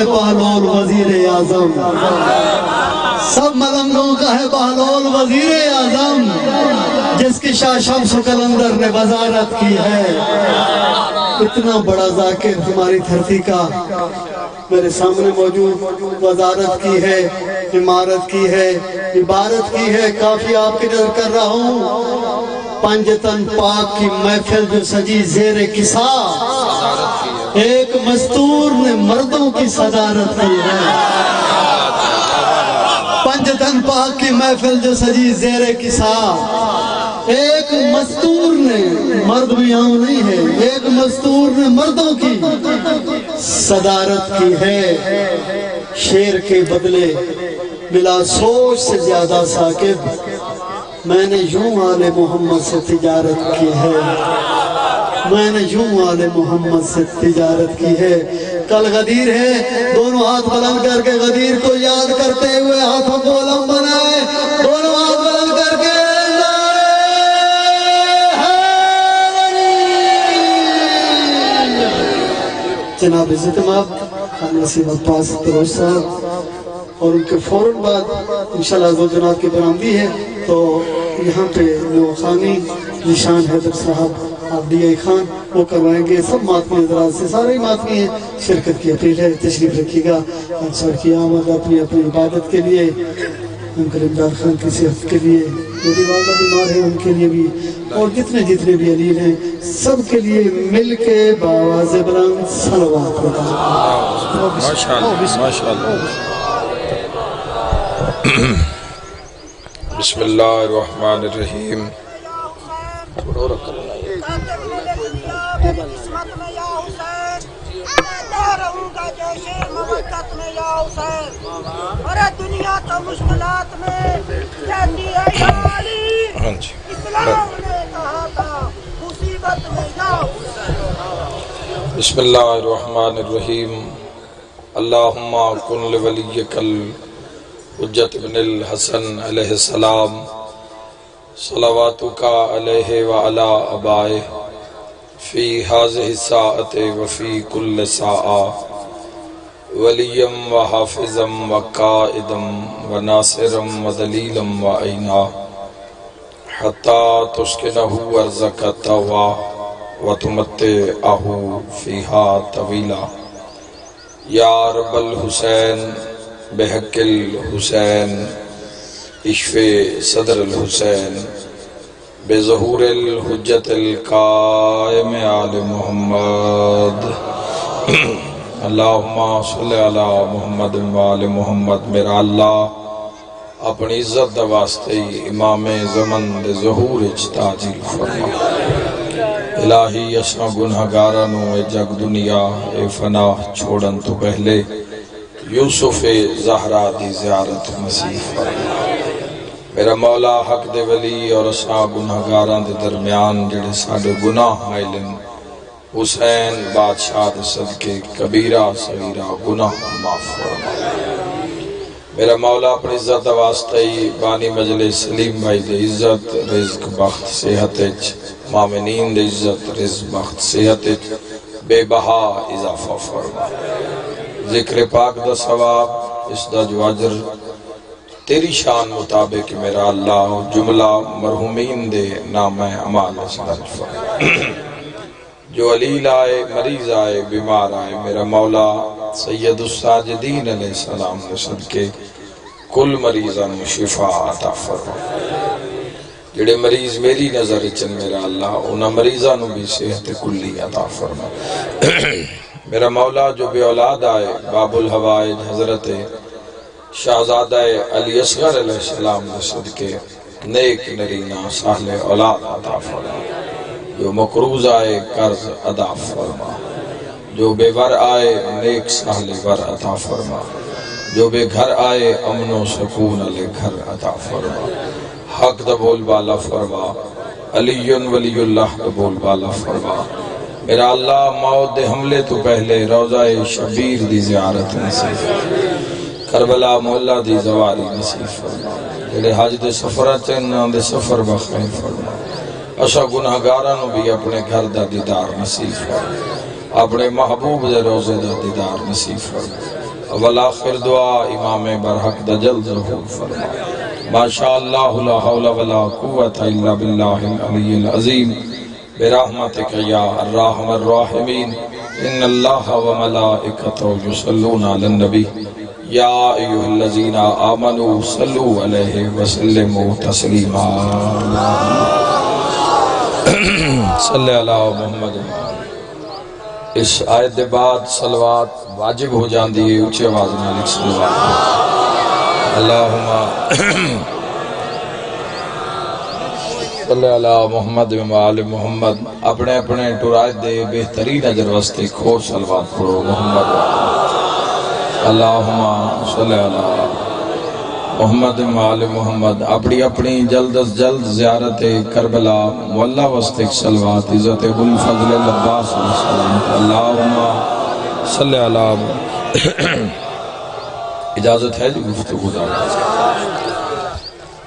بہلول وزیر اعظم، سب ملنگوں کا ہے بہلول وزیر اعظم، جس کی شاہ شمس قلندر نے وزارت کی ہے۔ اتنا بڑا ذاکر ہماری دھرتی کا میرے سامنے موجود، وزارت کی ہے، عمارت کی ہے، عبارت کی ہے۔ کافی آپ کی نظر کر رہا ہوں، پنجتن پاک کی محفل جو سجی زیر کسا، ایک مستور نے مردوں کی صدارت کی ہے۔ پنجتن پاک کی محفل جو سجی زیر کسا، ایک مستور نے، مرد بھی عام نہیں ہے، ایک مستور نے مردوں کی صدارت کی ہے۔ شیر کے بدلے بلا سوچ سے زیادہ ثاقب، میں نے یوں آل محمد سے تجارت کی ہے، میں نے یوں آل محمد سے تجارت کی ہے۔ کل غدیر ہے، دونوں ہاتھ بلند کر کے غدیر کو یاد کرتے ہوئے ہاتھوں کو علم بنائے، دونوں ہاتھ بلند کر کے جناب عزت مآب خان وسیم عباس دروش صاحب، اور ان کے فوراً بعد انشاءاللہ دو جناب کی برآمدی ہے، تو یہاں پہ جو خانی نشان حیدر صاحب عبدیہ خان وہ کروائیں گے۔ سب ماتمی حضرات سے، سارے ماتمی ہیں، شرکت کی اپیل ہے، تشریف رکھیے گا۔ سر کی آمد اپنی عبادت کے لیے، انکل امداد خان کی صحت کے لیے، میری والدہ بیمار ہے ان کے لیے بھی، اور جتنے بھی علیل ہیں سب کے لیے مل کے بآواز بلند صلوات پڑھیں۔ بسم اللہ الرحمن الرحیم۔ دنیا تو مشکلات میں جاتی ہے یاری، اسلام نے کہا تھا مصیبت میں جاؤ۔ بسم اللہ الرحمن الرحیم۔ اللہم کن لولیک الحجت بن الحسن علیہ السلام صلواتک علیہ وعلا آبائہ فی ہذہ الساعۃ وفی کل ساعہ ولیم و حافظم و قائدم و ناصرم و دلیلم و عینا حتی تسکنہ ارضک طوعا و تمتعہ فیہا طویلا۔ یا رب الحسین بحق الحسین اشف صدر الحسین بظہور الحجت القائم آل محمد۔ اللہم صلی علی محمد و آل محمد۔ میرا اللہ اپنی عزت دا واسطے امام زمن دے ظہور اچ تاجیل فرما۔ الہی اساں گنہگارانوں اے جگ دنیا اے فنا چھوڑن تو پہلے یوسف زہرا دی زیارت نصیب فرما۔ میرا مولا حق دے ولی اور اساں گنہگاران دے درمیان جڑے ساڈے گناہ مائلن، حسین بادشاہ دے صدقے کبیرہ صغیرہ گناہ معاف فرما۔ میرا مولا اپنی عزت واسطے بانی مجلس سلیم بھائی دے عزت رزق بخت صحت مومنین دے عزت رزق بخت صحت بے بہا اضافہ فرما۔ ذکر پاک دا ثواب اس دا جو اجر تیری شان مطابق میرا اللہ جملہ مرحومین دے نام اعمال درج فرما۔ جو علیل آئے، مریض آئے، بیمار آئے، میرا مولا سید الساجدین علیہ السلام نے صدقے کل مریضان شفا عطا فرما۔ جڑے مریض میری نظر چن میرا اللہ انہاں مریضانوں بھی صحت کلی عطا فرما۔ میرا مولا جو بے اولاد آئے، باب الحوائج حضرت شہزادہ علی اصغر علیہ السلام نے صدقے نیک نرینہ صالح اولاد عطا فرما۔ جو مقروض آئے قرض ادا فرما۔ جو بے ور آئے نیک صالح ور عطا فرما۔ جو بے گھر آئے امن و سکون علی گھر عطا فرما۔ حق دا بول بالا فرما، علی ولی اللہ دا بول بالا فرما۔ میرا اللہ موت دے حملے تو پہلے روضہ شبیر دی زیارت نصیب فرما۔ کربلا مولا دی زواری نصیب فرما۔ جڑے حج دے سفرہ چنہ دے سفر بخیر فرما۔ اسا گناہگارانو بھی اپنے گھر دا دیدار نصیب فرما۔ اپنے محبوب دے روزے دا دیدار نصیب فرما اول آخر دعا امام برحق دا جلد ظہور فرما ماشاءاللہ لا حول ولا قوت الا باللہ العلی العظیم برحمتک یا الرحم الراحمین ان اللہ و ملائکتہ یصلون علی النبی یا ایہا الذین آمنوا صلوا علیہ وسلموا تسلیما صلی اللہ محمد اس آیت دے بعد صلوات واجب ہو جاندی ہے اونچی آواز نال ایک صلوات اللہم صلی اللہ محمد و آل محمد اپنے اپنے ٹرائے دے بہترین اجر واسطے کھو صلوات پڑھو محمد اللہم صلی اللہ محمد و آل محمد اپنی اپنی جلد از جلد زیارت کربلا مولا واسطے صلوات عزت ابوالفضل العباس اللہم صلی اللہ اجازت ہے جی گفتگو دار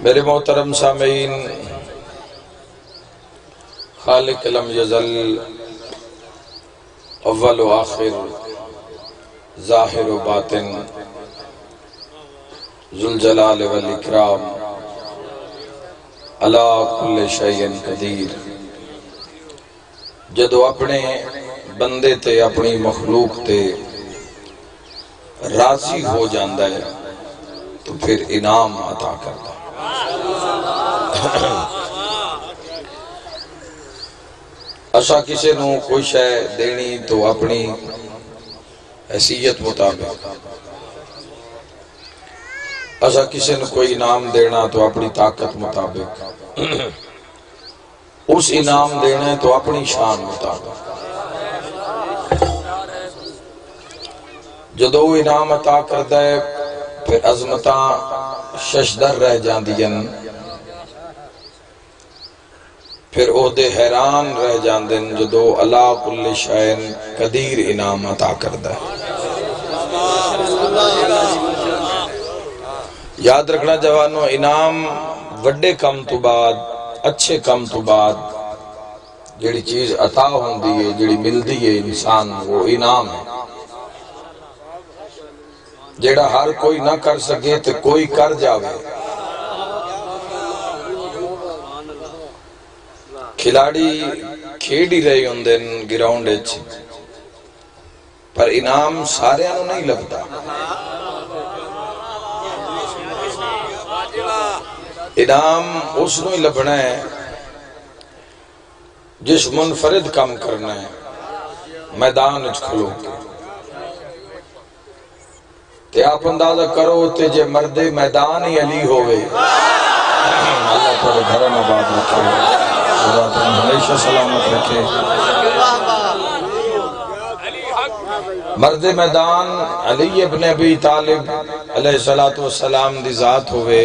میرے محترم سامعین خالق لم یزل اول و آخر ظاہر و باطن ذوالجلال والاکرام علی کل شیء قدیر جدو اپنے بندے تے اپنی مخلوق تے راضی ہو جاندہ ہے تو پھر انعام عطا کرتا اچھا کسی نو کوئی شے دینی تو اپنی حیثیت مطابق اچھا کسی نے کوئی انعام دینا تو اپنی طاقت مطابق اس انعام دینا تو اپنی شان مطابق جدو انعام عطا کرتا ہے پھر عظمتاں ششدر رہ جاندین پھر عہدے حیران رہ جاندین جدو اللہ کل شائن قدیر انعام عطا کرتا ہے یاد رکھنا جوانو انعام وڈے کم تو بعد اچھے کم تو بعد جڑی چیز عطا ہوندی ہے جڑی ملدی ہے انسان وہ انعام ہے جڑا ہر کوئی نہ کر سکے تو کوئی کر جاوے کھلاڑی کھیڑی رہی ہوندن گراؤنڈ اچ پر انعام سارے انہوں نہیں لگتا انعام اس نو ہی لبنا ہے جس منفرد کم کرنا ہے میدان اچ کھلو کے تے آپ اندازہ کرو تے جے مرد میدان ہی علی ہوئے اللہ تعالی گھرم آباد رکھے خدا تم ہمیشہ سلامت رکھے مرد میدان علی ابن ابی طالب علیہ السلام دی ذات ہوئے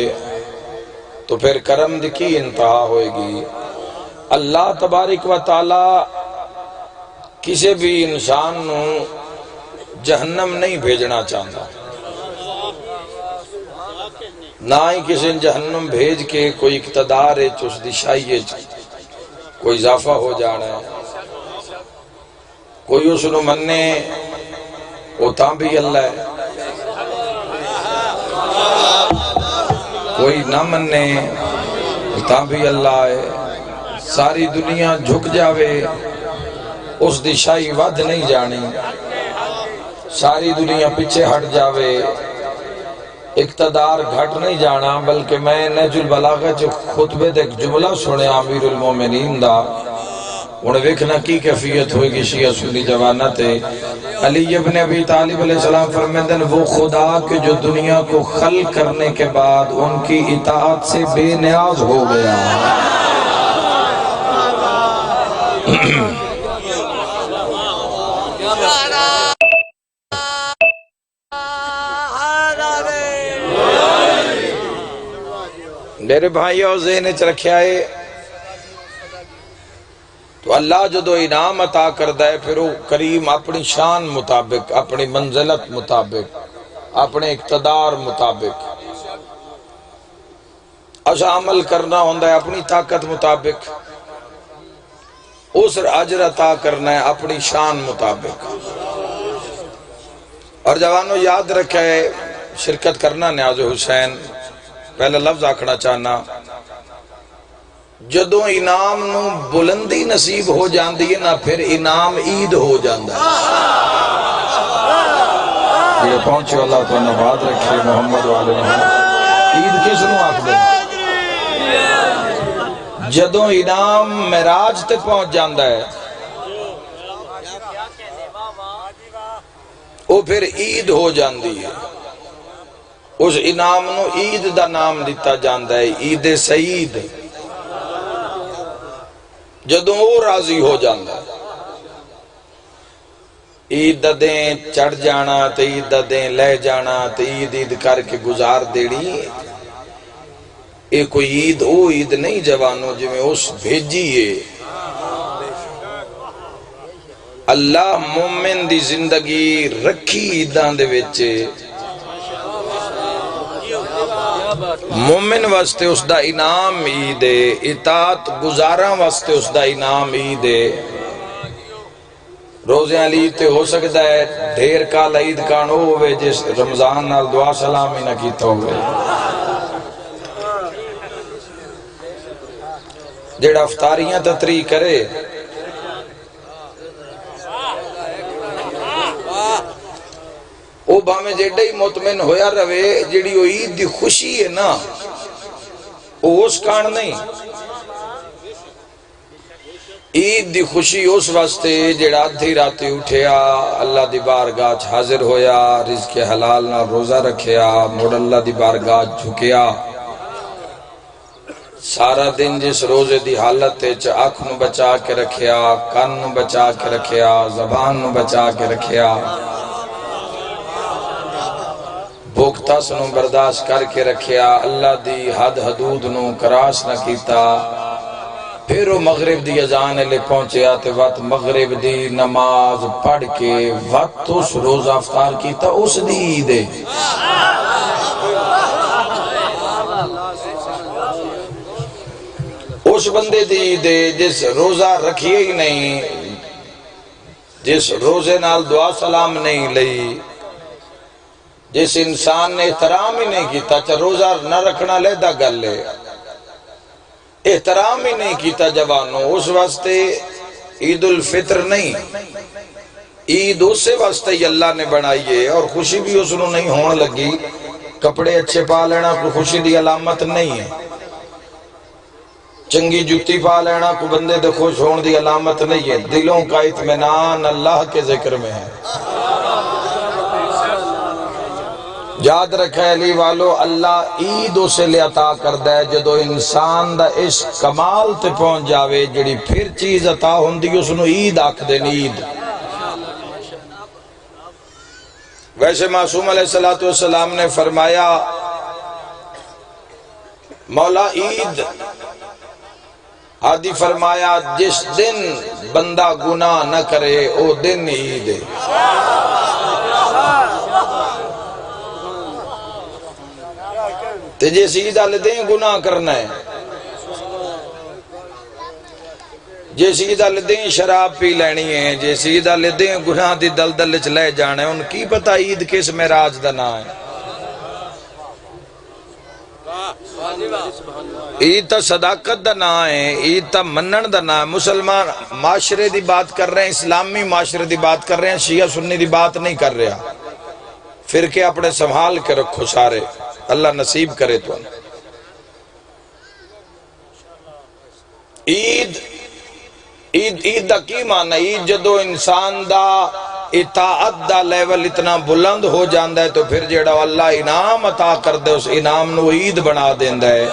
تو پھر کرم دی کی انتہا ہوئے گی اللہ تبارک و تعالی کسی بھی انسان نو جہنم نہیں بھیجنا چاہتا نہ ہی کسی جہنم بھیج کے کوئی اقتدار ہے چس دشائی ہے کوئی اضافہ ہو جانا ہے کوئی اس نو مننے وہ تاں بھی اللہ ہے کوئی نہ مننے تاں بھی اللہ ہے ساری دنیا جھک جاوے اس دشائی ود نہیں جانی ساری دنیا پیچھے ہٹ جاوے اقتدار گھٹ نہیں جانا بلکہ میں نہج البلاغہ جو خطبے دے ایک جملہ سنے امیر المومنین دا انہیں ویکھنا کی کیفیت ہوئے گی شیعہ سنی جوانہ تے علی ابن ابی طالب علیہ السلام فرمیدن وہ خدا کے جو دنیا کو خلق کرنے کے بعد ان کی اطاعت سے بے نیاز ہو گیا میرے بھائیوں ذہن چ رکھیا ہے تو اللہ جدو انعام عطا کردا ہے پھر وہ کریم اپنی شان مطابق اپنی منزلت مطابق اپنے اقتدار مطابق اچھا عمل کرنا ہوندا ہے اپنی طاقت مطابق اس اجر عطا کرنا ہے اپنی شان مطابق۔ اور جوانوں یاد رکھے شرکت کرنا نیاز حسین، پہلا لفظ آکھنا چاہنا، جدوں انعام نو بلندی نصیب ہو جاندی ہے نا پھر انعام عید ہو جاندہ ہے۔ یہ پہنچے اللہ تو نباد رکھے محمد والے محمد۔ عید کس نو آکھ دے؟ جدوں انعام معراج تے پہنچ جاندہ ہے وہ پھر عید ہو جاندی ہے۔ اس انعام نو عید دا نام دیتا جاندہ ہے، عید سعید۔ جدوں وہ راضی ہو جاندہ ہے، عید دا دیں چڑھ جانا تے عید دا دیں لے جانا تے عید عید کر کے گزار دیڑی، اے کوئی عید او عید نہیں جوانوں جو میں اس بھیجیے۔ اللہ مومن دی زندگی رکھی عیدان دے وچے، مومن واسطے اس دا انعام عید ہے، اطاعت گزاراں واسطے اس دا انعام عید ہے۔ روزے علی تے ہو سکتا ہے ڈھیر کال عید کانو ہوئے جس رمضان نال دعا سلام ہی نہ کیتا ہوئے، جیڑا افطاریاں تطریح کرے او باہمیں جیڑا ہی مطمئن ہویا روے، جیڑی وہ عید دی خوشی ہے نا وہ اس کان نہیں۔ عید دی خوشی اس واسطے جیڑا آدھی راتی اٹھیا اللہ دی بارگاہ حاضر ہویا، رزق حلال نہ روزہ رکھیا، موڑ اللہ دی بارگاہ جھکیا، سارا دن جس روزے دی حالت آنکھ نو بچا کے رکھیا، کان نو بچا کے رکھیا، زبان نو بچا کے رکھیا، بھوک تس نو برداشت کر کے رکھیا، اللہ دی حد حدود نو کراس نہ کیتا، پھر وہ مغرب دی اذان لے پہنچے آتے وقت مغرب دی نماز پڑھ کے وقت اس روزہ افطار کیتا، اس دی عید ہے۔ اس بندے دی عید ہے جس روزہ رکھیے ہی نہیں، جس روزے نال دعا سلام نہیں لئی، جس انسان نے احترام ہی نہیں کیتا، چاہ روزہ نہ رکھنا لیدہ گل لے، احترام ہی نہیں کیتا جوانوں، اس واسطے عید الفطر نہیں، عید اسے واسطے ہی اللہ نے بنائیے، اور خوشی بھی اس نے نہیں ہون لگی، کپڑے اچھے پا لینا کوئی خوشی دی علامت نہیں ہے، چنگی جوتی پا لینا کوئی بندے دے خوش ہون دی علامت نہیں ہے، دلوں کا اطمینان اللہ کے ذکر میں ہے۔ یاد رکھے علی والو، اللہ عید اسے لے عطا کردہ ہے جدو انسان دا اس کمال تے پہنچ جاوے، جڑی پھر چیز عطا ہوندی اس نو عید آکھ دین عید۔ ویسے معصوم علیہ السلام نے فرمایا مولا عید، حادی فرمایا جس دن بندہ گناہ نہ کرے او دن عید ہے۔ تے جس عید آلے دیں گناہ کرنا ہے، جس عید آلے دیں شراب پی لینی ہے، جس عید آلے دیں گناہ دی دلدل چلے جانے، ان کی پتہ عید کس معراج دا نام ہے۔ عید تا صداقت دا نام ہے، عید تا منن دا نام ہے۔ مسلمان معاشرے دی بات کر رہے ہیں، اسلامی معاشرے دی بات کر رہے ہیں، شیعہ سنی دی بات نہیں کر رہا۔ فرقے اپنے سنبھال کے رکھو سارے، اللہ نصیب کرے تو۔ عید دا کی معنی؟ عید جدو انسان دا اطاعت دا لیول اتنا بلند ہو جاندہ ہے تو پھر جیڑا اللہ انعام عطا کر دے اس انعام نو عید بنا دیندہ ہے،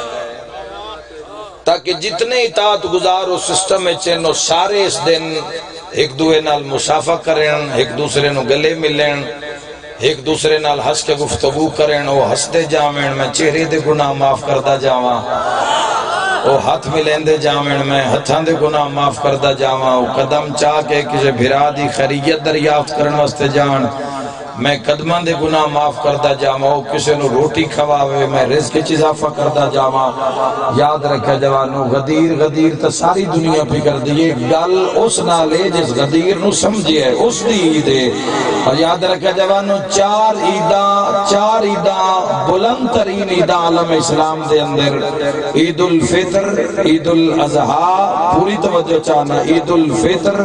تاکہ جتنے اطاعت گزار اس سسٹم میں چینو سارے اس دن ایک دوے نال مصافہ کریں، ایک دوسرے نو گلے ملیں، ایک دوسرے نال ہس کے گفتگو کریں، وہ ہس دے جامن میں چہرے دے گناہ معاف کردہ جاواں، وہ ہاتھ ملیں دے جامن میں ہتھاں دے گناہ معاف کردہ جاواں، وہ قدم چاہ کے کسی بھرا دی خیریت دریافت کرن واسطے جان، میں قدماں دے گناہ معاف کردا جاواں، او کسے نو روٹی کھواوے میں رزق وچ اضافہ کردا جاواں۔ یاد رکھے جوانو، غدیر تے ساری دنیا پہ کر دیئے، گل اس نالے جس غدیر نو سمجھے ہے، اس دی عید ہے۔ اور یاد رکھے جوانو، چار عیداں بلند ترین عیداں عالم اسلام دے اندر، عید الفطر، عید الاضحیٰ، پوری توجہ چاہنا، عید الفطر،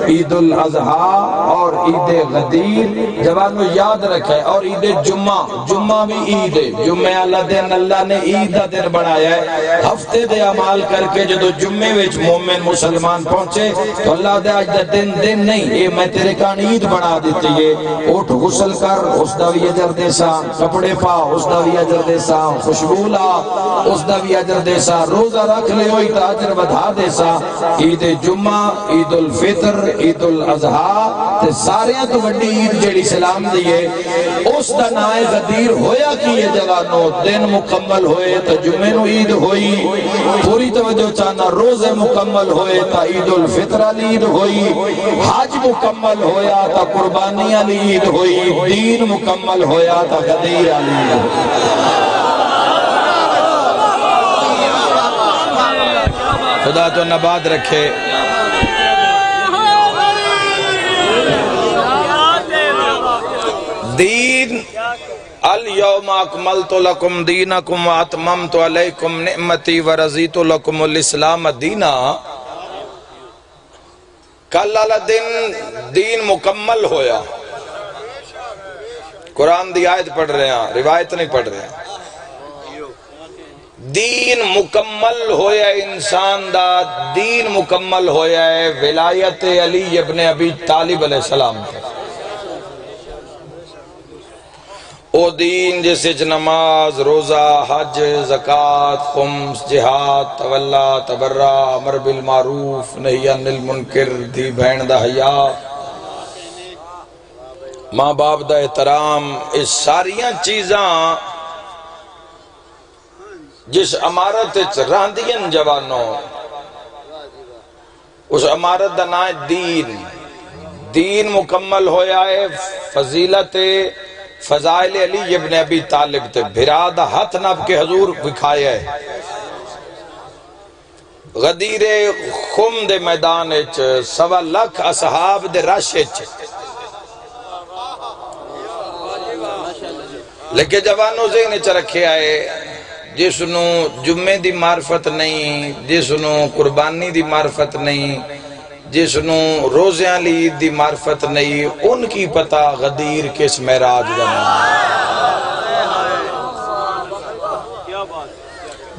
عید الاضحیٰ اور عید غدیر جوانو یاد رکھے۔ اور عید جمعہ بھی عید ہے، جمعہ اللہ دن اللہ نے عید دا دن بنایا ہے۔ ہفتے دے عمال کر کے جدو جمعے وچ مومن مسلمان پہنچے تو اللہ دے آج دا دن نہیں، اے میں تیرے کان عید بنا دیتی ہے۔ اٹھ غسل کر، اس دا بھی اجر دے سا، کپڑے پا، اس دا بھی اجر دے سا، خوشبو لا، اس دا بھی اجر دے سا، روزہ رکھ لے ہوئی تا اجر بدھا دے سا۔ عید جمعہ، عید الفطر، عید الاضحیٰ تے ساریاں تو بڑی عید جیڑی سلام دیئے، اس دا نائے غدیر ہویا کی یہ جوانو، دن مکمل ہوئے تا جمعے نو عید ہوئی، پوری توجہ چاہنا، روزے مکمل ہوئے تا عید الفطر علی عید ہوئی، حج مکمل ہویا تا قربانی علی عید ہوئی، دین مکمل ہویا تا غدیر علی عید ہوئی۔ خدا تو نباد رکھے۔ دین الیوم اکملت لکم دینکم واتممت علیکم نعمتی ورضیت لکم الاسلام دینا۔ کل والا دین مکمل ہویا۔ قرآن دی آیت پڑھ رہے ہیں، روایت نہیں پڑھ رہے ہیں۔ دین مکمل ہویا انسان دا، دین مکمل ہویا ہے ولایت علی ابن ابی طالب علیہ السلام۔ او دین جس وچ نماز، روزہ، حج، زکوٰۃ، خمس، جہاد، تولا، تبرع، امر بالمعروف، نہی عن المنکر، دھی بہن دا حیا، ماں باپ دا احترام، اس ساریاں چیزاں جس امارت راندین جوانوں، اس امارت دا نام دین۔ دین مکمل ہویا ہے فضیلت فضائل علی ابن ابی طالب تے، بھرا دا ہاتھ نب کے حضور بکھایا ہے۔ غدیر خم دے میدان اچ، 1.25 لاکھ اصحاب دے رش اچ، لیکن جوانوں ذہن اچ رکھے آئے، جس نو جمعے دی معرفت نہیں، جس نو قربانی دی معرفت نہیں، جس نو روزیاں لی دی معرفت نہیں، ان کی پتہ غدیر کس معراج دا نام۔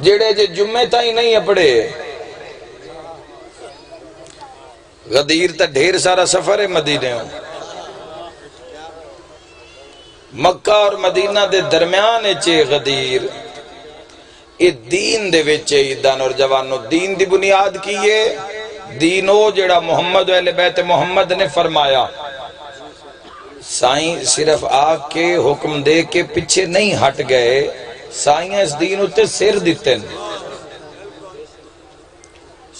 جڑے جے جمعے تائیں نہیں اپڑے، غدیر تا ڈھیر سارا سفر ہے مدینے ہوں۔ مکہ اور مدینہ دے درمیان چے غدیر، اے دین دے وچے عیدان اور جوانو، دین دی بنیاد کی ہے، دین او جڑا محمد و اہل بیت محمد نے فرمایا۔ سائیں صرف آگ کے حکم دے کے پیچھے نہیں ہٹ گئے، سائیں اس دین اتے سر دیتے ہیں۔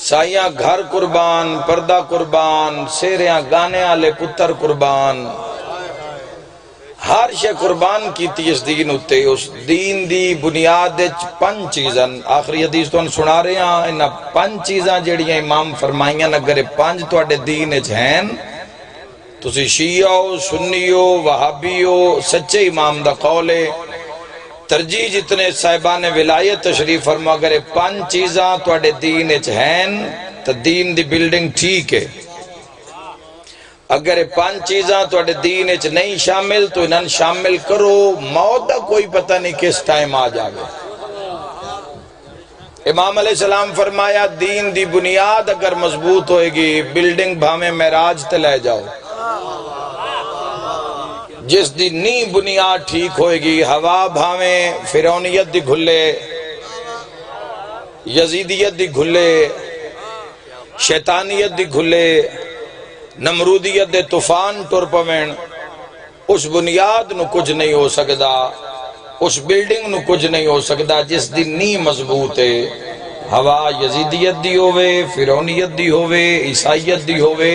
سائیاں گھر قربان، پردہ قربان، سیریاں گانے آلے پتر قربان، ہر شے قربان کیتی اس دین اتے۔ اس دین دی بنیاد 5 چیزاں، آخری حدیث تو سنا رہے ہیں، انہاں 5 چیزاں جڑیاں امام فرمائیاں، اگر 5 توڑے دین اچ ہیں، تسی شیعہ ہو، سنی ہو، وہابی ہو، سچے امام دا قول ہے۔ ترجیح جتنے صاحبان ولایت تشریف فرما، اگر 5 چیزاں توڑے دین اچ ہیں تو دین دی بلڈنگ ٹھیک ہے۔ اگر 5 چیزاں توڑے دین اچ نہیں شامل تو انہاں شامل کرو، موت دا کوئی پتہ نہیں کس ٹائم آ جاوے۔ امام علیہ السلام فرمایا، دین دی بنیاد اگر مضبوط ہوئے گی، بلڈنگ بھامیں معراج تے لے جاؤ۔ جس دی نی بنیاد ٹھیک ہوئے گی، ہوا بھامیں فرعونیت دی گھلے، یزیدیت دی گھلے، شیطانیت دی گھلے، نمرودیت دے طوفان ٹر پوین، اس بنیاد نو کچھ نہیں ہو سکدا، اس بلڈنگ نو کچھ نہیں ہو سکدا جس دی نی مضبوط ہے۔ ہوا یزیدیت دی ہوئے، فرعونیت دی ہوئے، عیسائیت دی ہوئے،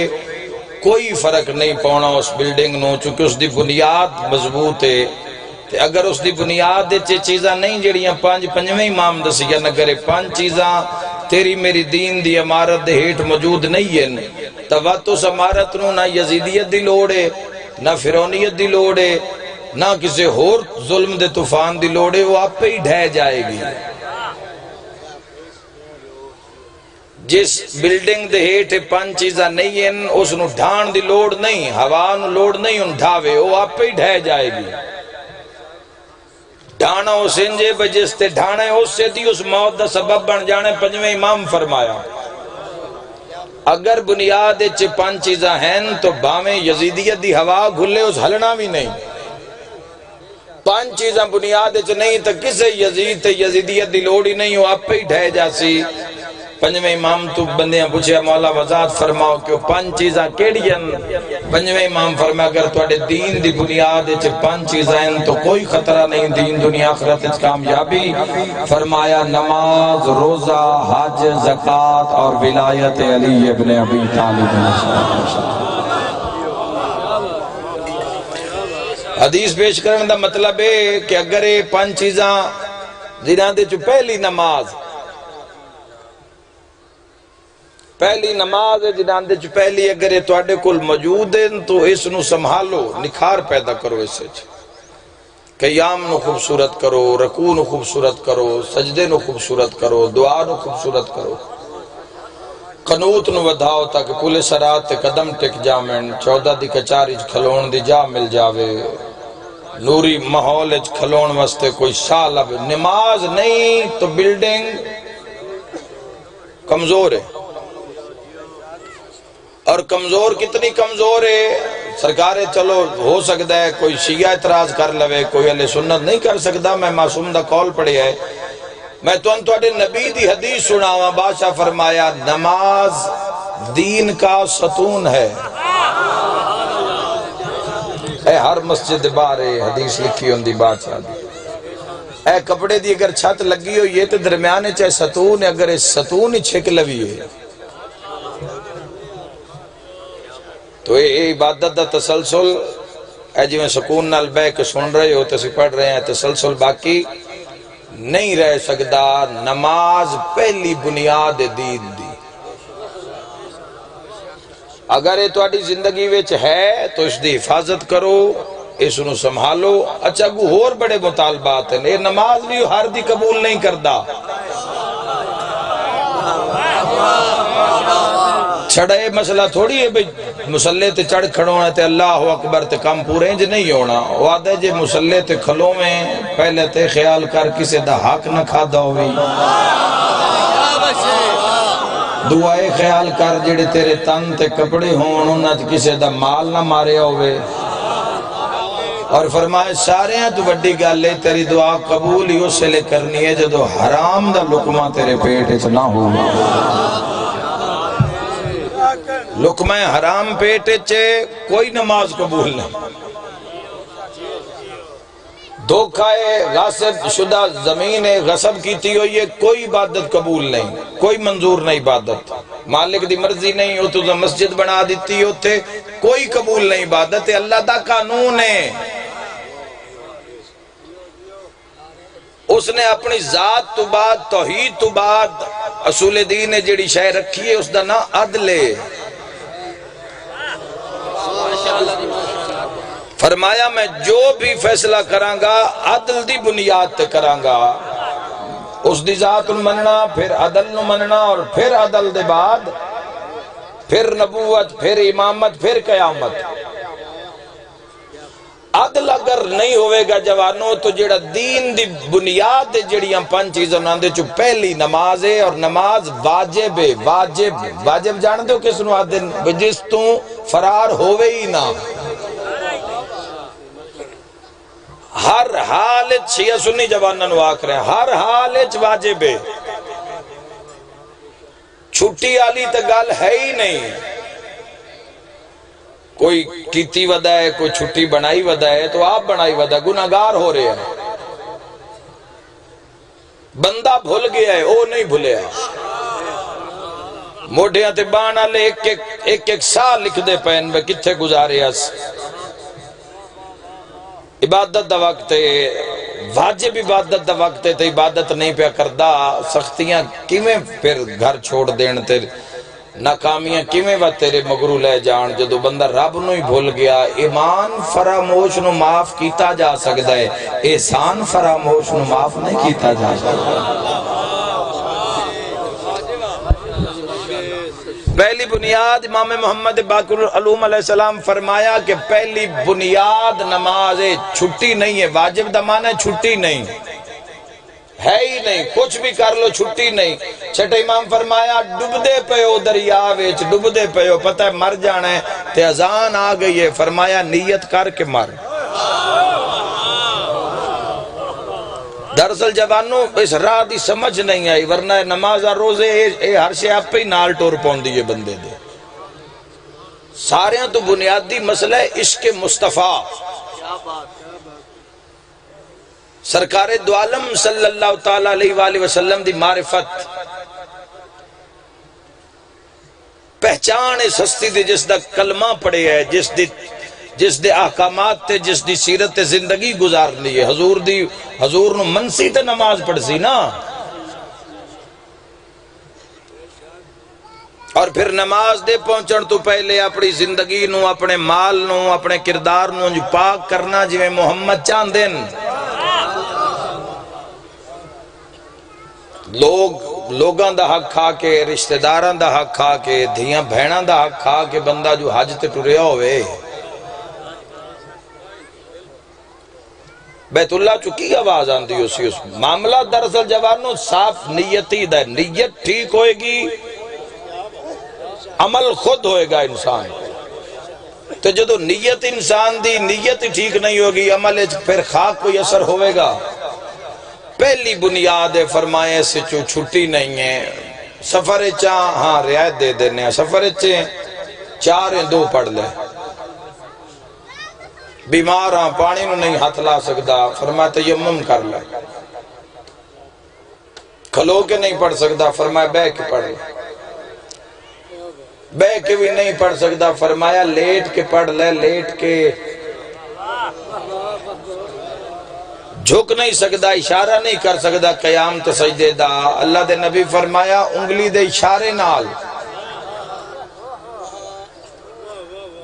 کوئی فرق نہیں پاؤنا اس بلڈنگ نو، چونکہ اس دی بنیاد مضبوط ہے۔ تے اگر اس دی بنیاد چیزاں نہیں جڑیاں پنجویں امام دسیا نگرے پانچ چیزاں تیری میری دین دی عمارت دے ہیٹ موجود نہیں ہیں، تو اس عمارت نو نہ یزیدیت دی لوڑ ہے، نہ فرعونیت دی لوڑ ہے، نہ کسی اور ظلم دے طوفان دی لوڑ ہے، وہ آپ پہ ہی ڈھہ جائے گی۔ جس بلڈنگ دے ہیٹ پانچ چیزاں نہیں ہیں، اس نو ڈھان دی لوڑ نہیں، ہوا نو لوڑ نہیں، ان ڈھاوے وہ آپ پہ ہی ڈھہ جائے گی۔ ڈھانا اس انجے بجس تے ڈھانا اس سے دی اس موت دا سبب بن جانے پنجویں امام فرمایا۔ اگر بنیاد پانچ چیزاں ہیں تو باویں یزیدیت دی ہوا گھلے اس ہلنا بھی نہیں۔ پانچ چیزاں بنیاد نہیں تو کسے یزید تے یزیدیت دی لوڑی نہیں، وہ آپ پہ ہی ڈھہ جاسی۔ پنجویں امام تو بندیاں پوچھے مولا وضاحت فرماؤ کہ وہ پانچ چیزاں کیڑی ہیں؟ پنجویں امام فرمایا اگر تواڈے دین دی بنیاد پانچ چیزاں ہیں تو کوئی خطرہ نہیں، دین دنیا آخرت وچ کامیابی۔ فرمایا نماز، روزہ، حج، زکوٰۃ اور ولایت علی ابن ابی طالب۔ حدیث پیش کرنے دا مطلب ہے کہ اگر یہ پانچ چیزاں جنہاں دے چو پہلی نماز ہے جنہاں دے چو پہلی اگر یہ تواڈے کل موجود ہیں تو اس نو سنبھالو، نکھار پیدا کرو اس سے، قیام نو خوبصورت کرو، رکوع نو خوبصورت کرو، سجدے نو خوبصورت کرو، دعا نو خوبصورت کرو، قنوت نو ودھاؤ تاکہ پولے سرات تے قدم ٹک جامن، 14 دی کچاری کھلون دی جا مل جاوے، نوری ماحول کھلون واسطے کوئی شاہ لب۔ نماز نہیں تو بلڈنگ کمزور ہے، اور کمزور کتنی کمزور ہے سرکارے، چلو ہو سکتا ہے کوئی شیعہ اعتراض کر لوے، کوئی اہل سنت نہیں کر سکتا۔ میں معصوم دا قول پڑھے ہے، میں تو انتواڈے نبی دی حدیث سناواں، بادشاہ فرمایا نماز دین کا ستون ہے۔ اے ہر مسجد بارے حدیث لکھی ہوندی بادشاہ دی، اے کپڑے دی اگر چھت لگی ہوئی ہے تو درمیانے چاہے ستون ہے، اگر ستون ہی چھک لوی ہے تو اے عبادت دا تسلسل اے جی میں سکون نال بے کے سن رہے ہو تسی پڑھ رہے ہیں، تسلسل باقی نہیں رہ سکتا۔ نماز پہلی بنیاد دین دی، اگر یہ تواڈی زندگی وچ ہے تو اس دی حفاظت کرو، اس نو سنبھالو۔ اچھا کو اور بڑے مطالبات ہیں، یہ نماز بھی ہر دی قبول نہیں کردا، چھڑا یہ مسئلہ تھوڑی ہے بھئی مسلح تے چڑھ کھڑونا تے اللہ اکبر تے کم پورے انج نہیں ہونا۔ وعدہ جے مسلح تے کھلو میں پہلے تے خیال کر کسے دا حق نہ کھادا ہوئی، دعائے خیال کر جڑے تیرے تن تے کپڑے ہون انہاں کسے دا مال نہ مارے ہوئے، اور فرمائے سارے ہیں تو بڑی گالے تیری دعا قبول ہی اس سے لے کرنی ہے جدو حرام دا لقمہ تیرے پیٹ اچھ نہ ہو، لقمہ حرام پیٹ اچھے کوئی نماز قبول نہیں۔ دھوکہ غاصب شدہ زمین غصب کیتی ہوئی ہے، کوئی عبادت قبول نہیں، کوئی منظور نہیں عبادت، مالک دی مرضی نہیں ہو تو مسجد بنا دیتی ہوتے کوئی قبول نہیں عبادت، اللہ دا قانون ہے۔ اس نے اپنی ذات تو بعد توحید تو بعد اصول دین نے جڑی شے رکھی ہے اس دا نا عدل ہے۔ فرمایا میں جو بھی فیصلہ کرانگا عدل دی بنیاد تے کرانگا، اس دی ذات مننا، پھر عدل نو مننا، اور پھر عدل دے بعد پھر نبوت، پھر امامت، پھر قیامت۔ عدل اگر نہیں ہوئے گا جوانوں تو جڑا دین دی بنیاد دے جڑیاں پانچ چیزوں ناندے چو پہلی نماز ہے، اور نماز واجب ہے۔ واجب جان دے ہو کس نو آدھے جس تو فرار ہوئے ہی نہ، ہر حالت شیعہ سنی جوانوں نو آکھ رہے ہیں ہر حالت واجب ہے، چھٹی آلی تگال ہے ہی نہیں، کوئی کیتی ودا ہے، کوئی چھٹی بنائی ودا ہے تو آپ بنائی ودا، گناہگار ہو رہے ہیں، بندہ بھول گیا ہے وہ نہیں بھولے ہے، موڈیاں تے بانا لے ایک سال لکھ دے پین بے کتھے گزارے اس عبادت دا وقت ہے واجب عبادت دا وقت ہے تے عبادت نہیں پیا کردہ سختیاں کیویں پھر گھر چھوڑ دین تے ناکامیاں کیویں وہ تیرے مگرو لے جان جدو بندہ رب نو ہی بھول گیا ایمان فراموش نو معاف کیتا جا سکتا ہے احسان فراموش نو معاف نہیں کیتا جا سکتا پہلی بنیاد امام محمد باقر العلوم علیہ السلام فرمایا کہ پہلی بنیاد نماز ہے چھٹی نہیں ہے واجب دا معنی ہے چھٹی نہیں ہے ہی نہیں کچھ بھی کر لو چھٹی نہیں چھٹے امام فرمایا ڈب دے پیو دریا ویچ ڈب دے پیو پتہ ہے مر جانا ہے تے اذان آ گئی ہے فرمایا نیت کر کے مر دراصل جوانوں اس راہ دی سمجھ نہیں آئی ورنہ نماز اور روزے ہر شے آپ پہ ہی نال ٹور پوندی ہے بندے دے سارے تو بنیادی مسئلہ ہے عشق مصطفیٰ سرکار دو عالم صلی اللہ تعالیٰ علیہ وآلہ وسلم دی معرفت پہچان اس ہستی دی جس دا کلمہ پڑے ہے جس دے احکامات تے جس دی سیرت تے زندگی گزارنی ہے حضور نو منسی تے نماز پڑھ سی نا اور پھر نماز دے پہنچن تو پہلے اپنی زندگی نو اپنے مال نو اپنے کردار نو پاک کرنا جویں محمد چاندن لوگاں دا حق کھا کے رشتہ داراں دا حق کھا کے دھیاں بہناں دا حق کھا کے بندہ جو حج تے ٹریا ہوئے بیت اللہ چکی آواز آن دی اسی اس معاملہ دراصل جوانوں صاف نیتی دا نیت ٹھیک ہوئے گی عمل خود ہوئے گا انسان تو جدو نیت انسان دی نیت ٹھیک نہیں ہوگی عمل پھر خاک کوئی اثر ہوئے گا پہلی بنیاد فرمائے سے چھٹی نہیں ہے سفر چاہ ہاں رعایت دے دینے ہیں سفر چاہ 4 پڑھ لے بیمار ہاں پانی نو نہیں ہاتھ لا سکتا فرمایا تیمم کر لے کھلو کے نہیں پڑھ سکتا فرمایا بے کے پڑھ لے بے کے بھی نہیں پڑھ سکتا فرمایا لیٹ کے پڑھ لے لیٹ کے جھک نہیں سکتا اشارہ نہیں کر سکتا قیام تو سجدے دا اللہ دے نبی فرمایا انگلی دے اشارے نال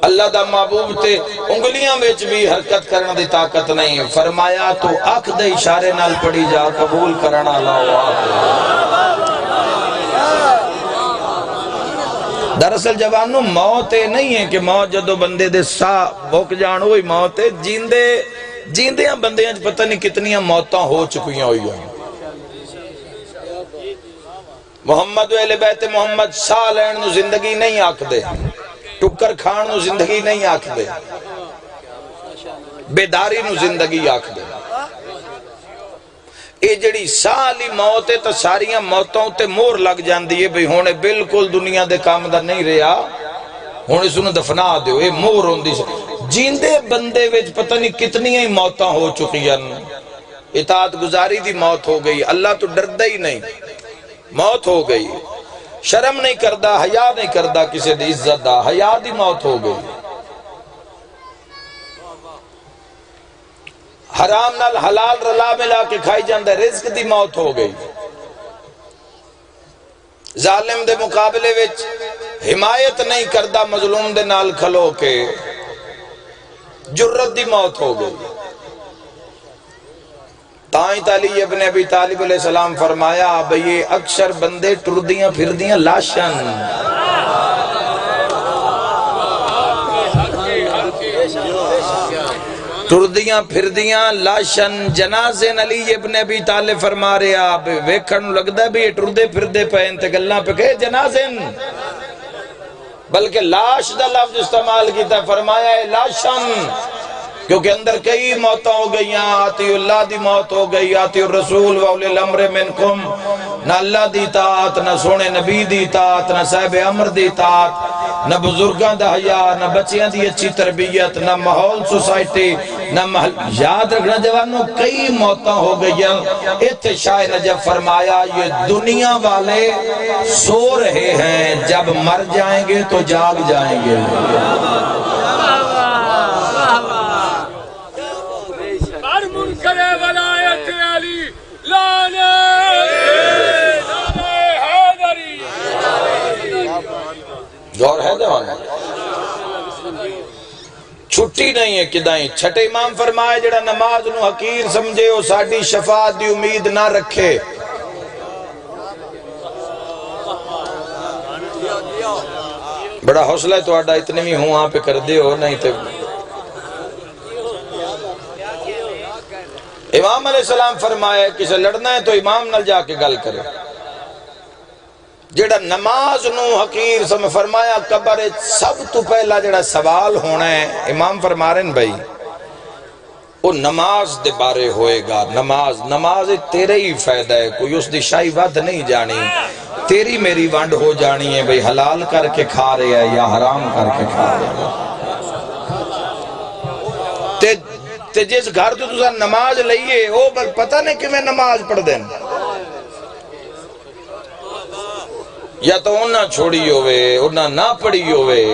اللہ دا محبوب تے انگلیاں بیچ بھی حرکت کرنا دی طاقت نہیں فرمایا تو اکھ دے اشارے نال پڑی جا قبول کرنا اللہ دراصل جوانوں موت نہیں ہے کہ موت جدو بندے دے سا بھوک جان ہوئی موت ہے جیندیاں بندیاں پتہ نہیں کتنیاں موتاں ہو چکیاں ہوئی ہیں محمد و اہل بیت محمد سا لین نو زندگی نہیں آکھ دے ٹکر کھان نو زندگی نہیں آکھ دے بیداری نو زندگی آکھ دے اے جڑی سالی موت ہے تو ساریاں موتوں تے مور لگ جاندی ہے بھئی ہونے بالکل دنیا دے کام دا نہیں رہا ہونے سنو دفنا دیو اے مور ہوندی سے جیندے بندے ویچ پتہ نہیں کتنی ہی موتاں ہو چکی ہیں اطاعت گزاری دی موت ہو گئی اللہ تو ڈردہ ہی نہیں موت ہو گئی شرم نہیں کردہ حیا نہیں کردہ کسی دی عزت دا حیا دی موت ہو گئی حرام نال حلال رلا ملا کے کھائی جاندہ رزق دی موت ہو گئی ظالم دے مقابلے وچ حمایت نہیں کردہ مظلوم دے نال کھلو کے جرت دی موت ہو گئی تائیں علی ابن ابی طالب علیہ السلام فرمایا بھئی اکثر بندے ٹردیاں پھردیاں لاشن ٹردیاں پھردیاں لاشن جنازے علی ابن ابی طالب فرما رہے آپ ویکھن لگدا ہے بھی ٹردے پھردے پہن تے گلاں پہ کہے جنازے بلکہ لاش دا لفظ استعمال کیتا فرمایا ہے لاشن کیونکہ اندر کئی موتیں ہو گئی آتی اللہ دی موت ہو گئی آتی الرسول واولی الامر منکم نہ اللہ دی اطاعت، نہ سونے نبی دی اطاعت، نہ صاحب امر دی اطاعت، نہ بزرگاں دا حیا، نہ بچیاں دی اچھی تربیت، نہ ماحول سوسائٹی، نہ محل. یاد رکھنا جوانوں، کئی موتاں ہو گئی ہیں. اتنے شاہ نجف فرمایا یہ دنیا والے سو رہے ہیں، جب مر جائیں گے تو جاگ جائیں گے. ہر منکر ولایت علی لانے حیدری. غور ہے دیوانا، چھٹی نہیں ہے کدائیں. چھٹے امام فرمائے جڑا نماز نو حقیر سمجھے وہ ساڈی شفاعت دی امید نہ رکھے. بڑا حوصلہ ہے تو آڈا اتنے بھی ہوں وہاں پہ کر دے ہو نہیں تے. امام علیہ السلام فرمایا کسے لڑنا ہے تو امام نال جا کے گل کرے. جڑا نماز نو حقیر سمجھ فرمایا قبر سب تو پہلا جڑا سوال ہونا ہے، امام فرما رہے ہیں بھائی وہ نماز دے بارے ہوئے گا. نماز تیرے ہی فائدہ ہے، کوئی اس دی شاہی ود نہیں جانی، تیری میری ونڈ ہو جانی ہے بھئی حلال کر کے کھا رہے ہیں یا حرام کر کے کھا رہے ہیں. تے جس گھر تو تسا نماز لئیے وہ پتہ نہیں کہ میں نماز پڑھ دیں، یا تو انہاں چھوڑی ہوئے، انہاں نہ پڑھی ہوئے،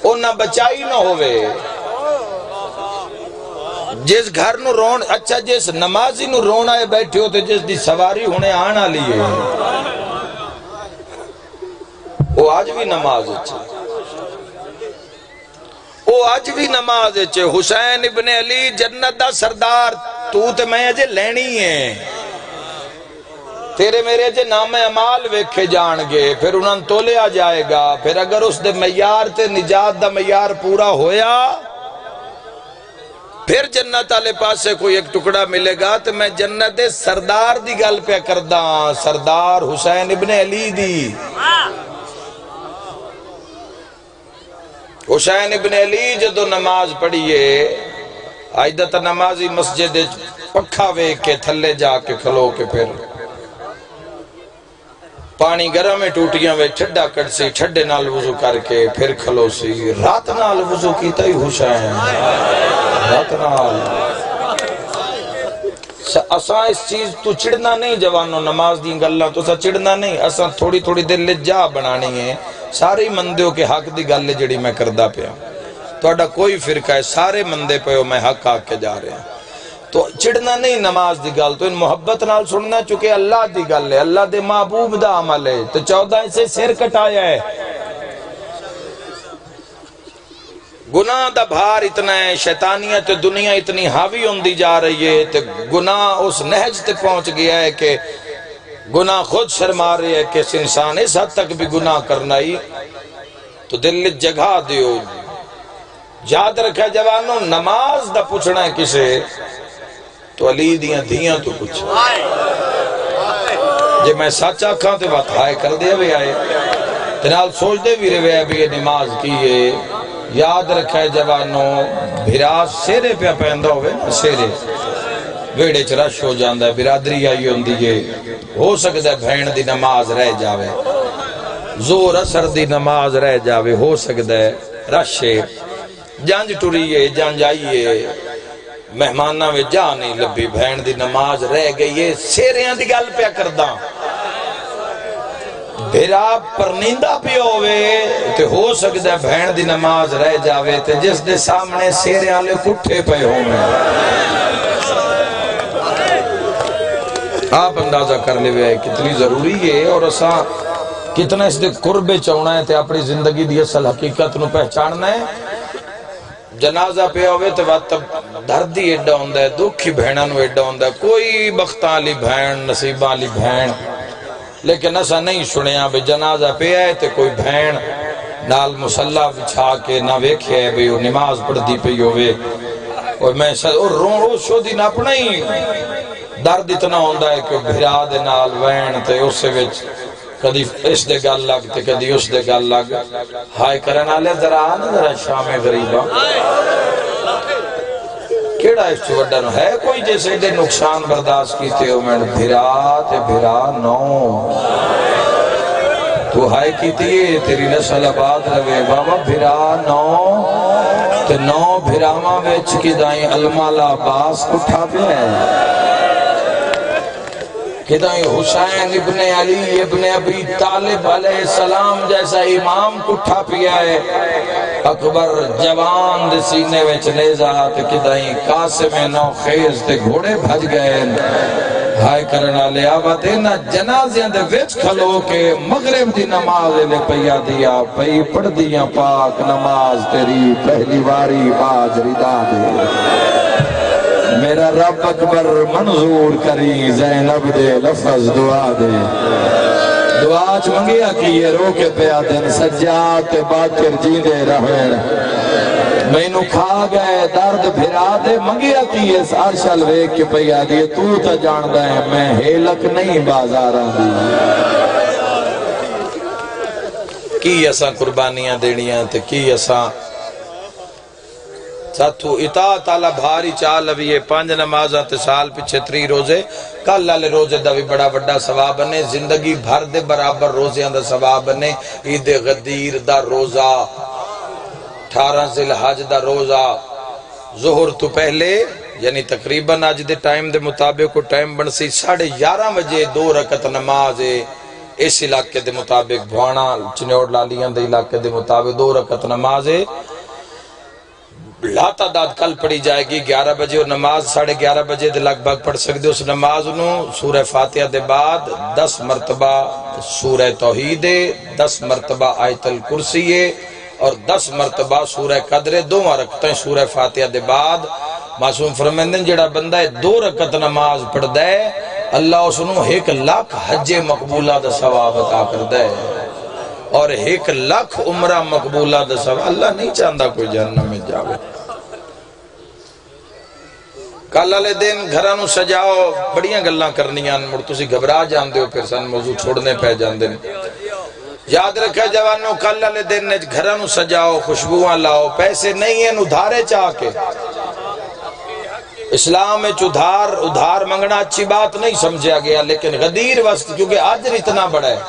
انہاں بچائی نہ ہوئے. جس گھر نو رون اچھا جس نمازی نو رون آئے بیٹھے ہوتے جس دی سواری ہونے آنا لیے وہ آج بھی نماز اچھے، وہ آج بھی نماز اچھے. حسین ابن علی جنت دا سردار تو تے میں اجے لینی ہے، تیرے میرے جے نام عمال ویکھے جان گے، پھر انہاں تولیا جائے گا. پھر اگر اس دے معیار تے نجات دا معیار پورا ہویا پھر جنت والے پاسے کوئی ایک ٹکڑا ملے گا. تو میں جنت دے سردار دی گل پہ کردا، سردار حسین ابن علی دی. حسین ابن علی جدو نماز پڑھیے آئیدت نمازی مسجد پکھا ویک کے تھلے جا کے کھلو کے پھر پانی گرم میں ٹوٹیاں وے چھڑا کٹ سی، چھڑے نال وضو کر کے پھر کھلو سی. رات نال وضو کیتا ہی حسین، رات نال. اساں اس چیز تو چڑنا نہیں جوانوں، نماز دی گلاں تو اساں چڑنا نہیں. اساں تھوڑی تھوڑی دل لجا بنانی ہے. سارے مندیوں کے حق دی گل جڑی میں کردہ پیا، توڑا کوئی فرقہ ہے سارے مندے پہ ہو میں حق آ کے جا رہے ہیں. تو چڑنا نہیں نماز دی گل، تو ان محبت نال سننا چکے اللہ دی گل ہے، اللہ دے محبوب دا عمل ہے. تو 14 سے سر کٹایا ہے. گناہ دا بھار اتنا ہے، شیطانیت دنیا اتنی حاوی ہوندی جا رہی ہے، تو گناہ اس نہج تک پہنچ گیا ہے کہ گناہ خود شرما رہی ہے کہ اس انسان اس حد تک بھی گناہ کرنا ہی. تو دل جگہ دیو. یاد رکھا جوانوں، نماز دا پوچھنا ہے کسے تو علی دیاں دیاں تو کچھ جے میں سچ آکھاں تے بات ہائے کر دے ہوئے آئے تنال سوچ دے بھی روے بھی نماز کیے. یاد رکھا جوانوں، بھراس سیرے پہ پہندہ ہوئے نا، سیرے ویڑے چرش ہو جاندہ ہے، برادری آئی ہوندی ہے. ہو سکتا ہے بھین دی نماز رہ جاوے، زور اثر دی نماز رہ جاوے، ہو سکتا ہے رشے جانج ٹوریے جانج آئیے مہمانہ میں جا نہیں لبی، بھین دی نماز رہ گئی ہے. سیریاں دی گل پہ کردہ بھیرا پرنیندہ پہ ہوئے تو ہو سکتا ہے بھین دی نماز رہ جاوے تو جس دے سامنے سیریاں لے کٹھے پہ ہوئے. آپ اندازہ کر لے ہوئے کتنی ضروری ہے اور اساں کتنا اس دے قربے چاہنا ہے تے اپنی زندگی دی اصل حقیقت نو پہچاننا ہے. جنازہ پہ ہوئے تو وقت دردی ایڈا ہوندہ ہے، دکھی بھینہ نو ایڈا ہوندہ ہے. کوئی بختاں لی بھین، نصیباں لی بھین، لیکن ایسا نہیں سنیا بھی جنازہ پہ آئے تے کوئی بھین نال مسلح بچھا کے نہ ویکھے ہے بھی وہ نماز پڑھ دی پہ ہوئے. اور میں اور رو شو دی نہ اپنا ہی درد اتنا ہوندہ ہے کہ بھرا دے نال وین تے اس سے وچ کدی اس دے گل لگ تے کدی اس دے گل لگ. ہائے کرن آلے ذرا آنا ذرا شام غریبہ کیڑا اس تو وڈا نو ہے کوئی جیسے دے نقصان برداشت کیتے ہو میں بھرا تے بھرا نو تو ہائے کیتی ہے تیری نسل آباد روے بابا بھرا نو تے نو بھراواں وچ کدائیں المال عباس اٹھا پہ ہے کدائیں حسین ابن علی ابن ابی طالب علیہ السلام جیسا امام اٹھا پیا ہے اکبر جوان دے سینے وچ نیزا تے کدائیں قاسم نو خیز تے گھوڑے بھج گئے ہائے کرنا لیا دینا جنازیاں دے وچ کھلو کے مغرب دی نماز لے پیا دیا پئی پڑھ دیا پاک نماز تیری پہلی واری باز ردا دے میرا رب اکبر منظور کری زینب دے لفظ دعا دے دعا چ منگیا کی یہ رو کے پیا دن سجاد تے باکر جیندے رہن مینو کھا گئے درد بھرا دے منگیا کی یہ سارشل ویک کے پیا دیے تو تا جاندہ ہے میں ہیلک نہیں بازاراں دی کی اساں قربانیاں دینیاں تے کی اساں ساتھو اطاعت تعالی بھاری چال لویے 5 نمازاں تے سال پیچھے 3 روزے کل والے روزے دا بھی بڑا بڑا ثواب بنے زندگی بھر دے برابر روزیاں دا ثواب بنے عید غدیر دا روزہ 18 ذی الحج دا روزہ ظہر تو پہلے یعنی تقریباً آج دے ٹائم دے مطابق کو ٹائم بنسی 11:30 بجے 2 رکعت نماز اس علاقے دے مطابق بھوانا چنیوڑ لالیاں دے علاقے دے مطابق 2 رکعت نماز لا تعداد کل پڑھی جائے گی 11 بجے اور نماز 11:30 بجے دے لگ بھگ پڑھ سکتے اس نماز انہوں سورہ فاتحہ دے بعد 10 مرتبہ سورہ توحید 10 مرتبہ آیت الکرسی اور 10 مرتبہ سورہ قدر 2 رکعتیں سورہ فاتحہ دے بعد معصوم فرمائندے جڑا بندہ 2 رکعت نماز پڑھ دے اللہ اس انہوں 1 لاکھ حج مقبولہ دا ثواب عطا کر دے اور 1 لاکھ عمرہ مقبولہ دا ثواب اللہ نہیں چاہتا کوئی جہنم میں جاوے کل والے دن گھرانو سجاؤ بڑیاں گلاں کرنیاں مڑ تسی گھبرا جاندے ہو پھر سن موضوع چھوڑنے پہ جاندے یاد رکھے جوانو کل والے دن گھرانو سجاؤ خوشبوواں لاؤ پیسے نہیں ہیں ادھارے چاہ کے اسلام میں ادھار منگنا اچھی بات نہیں سمجھا گیا لیکن غدیر وقت کیونکہ آجر اتنا بڑا ہے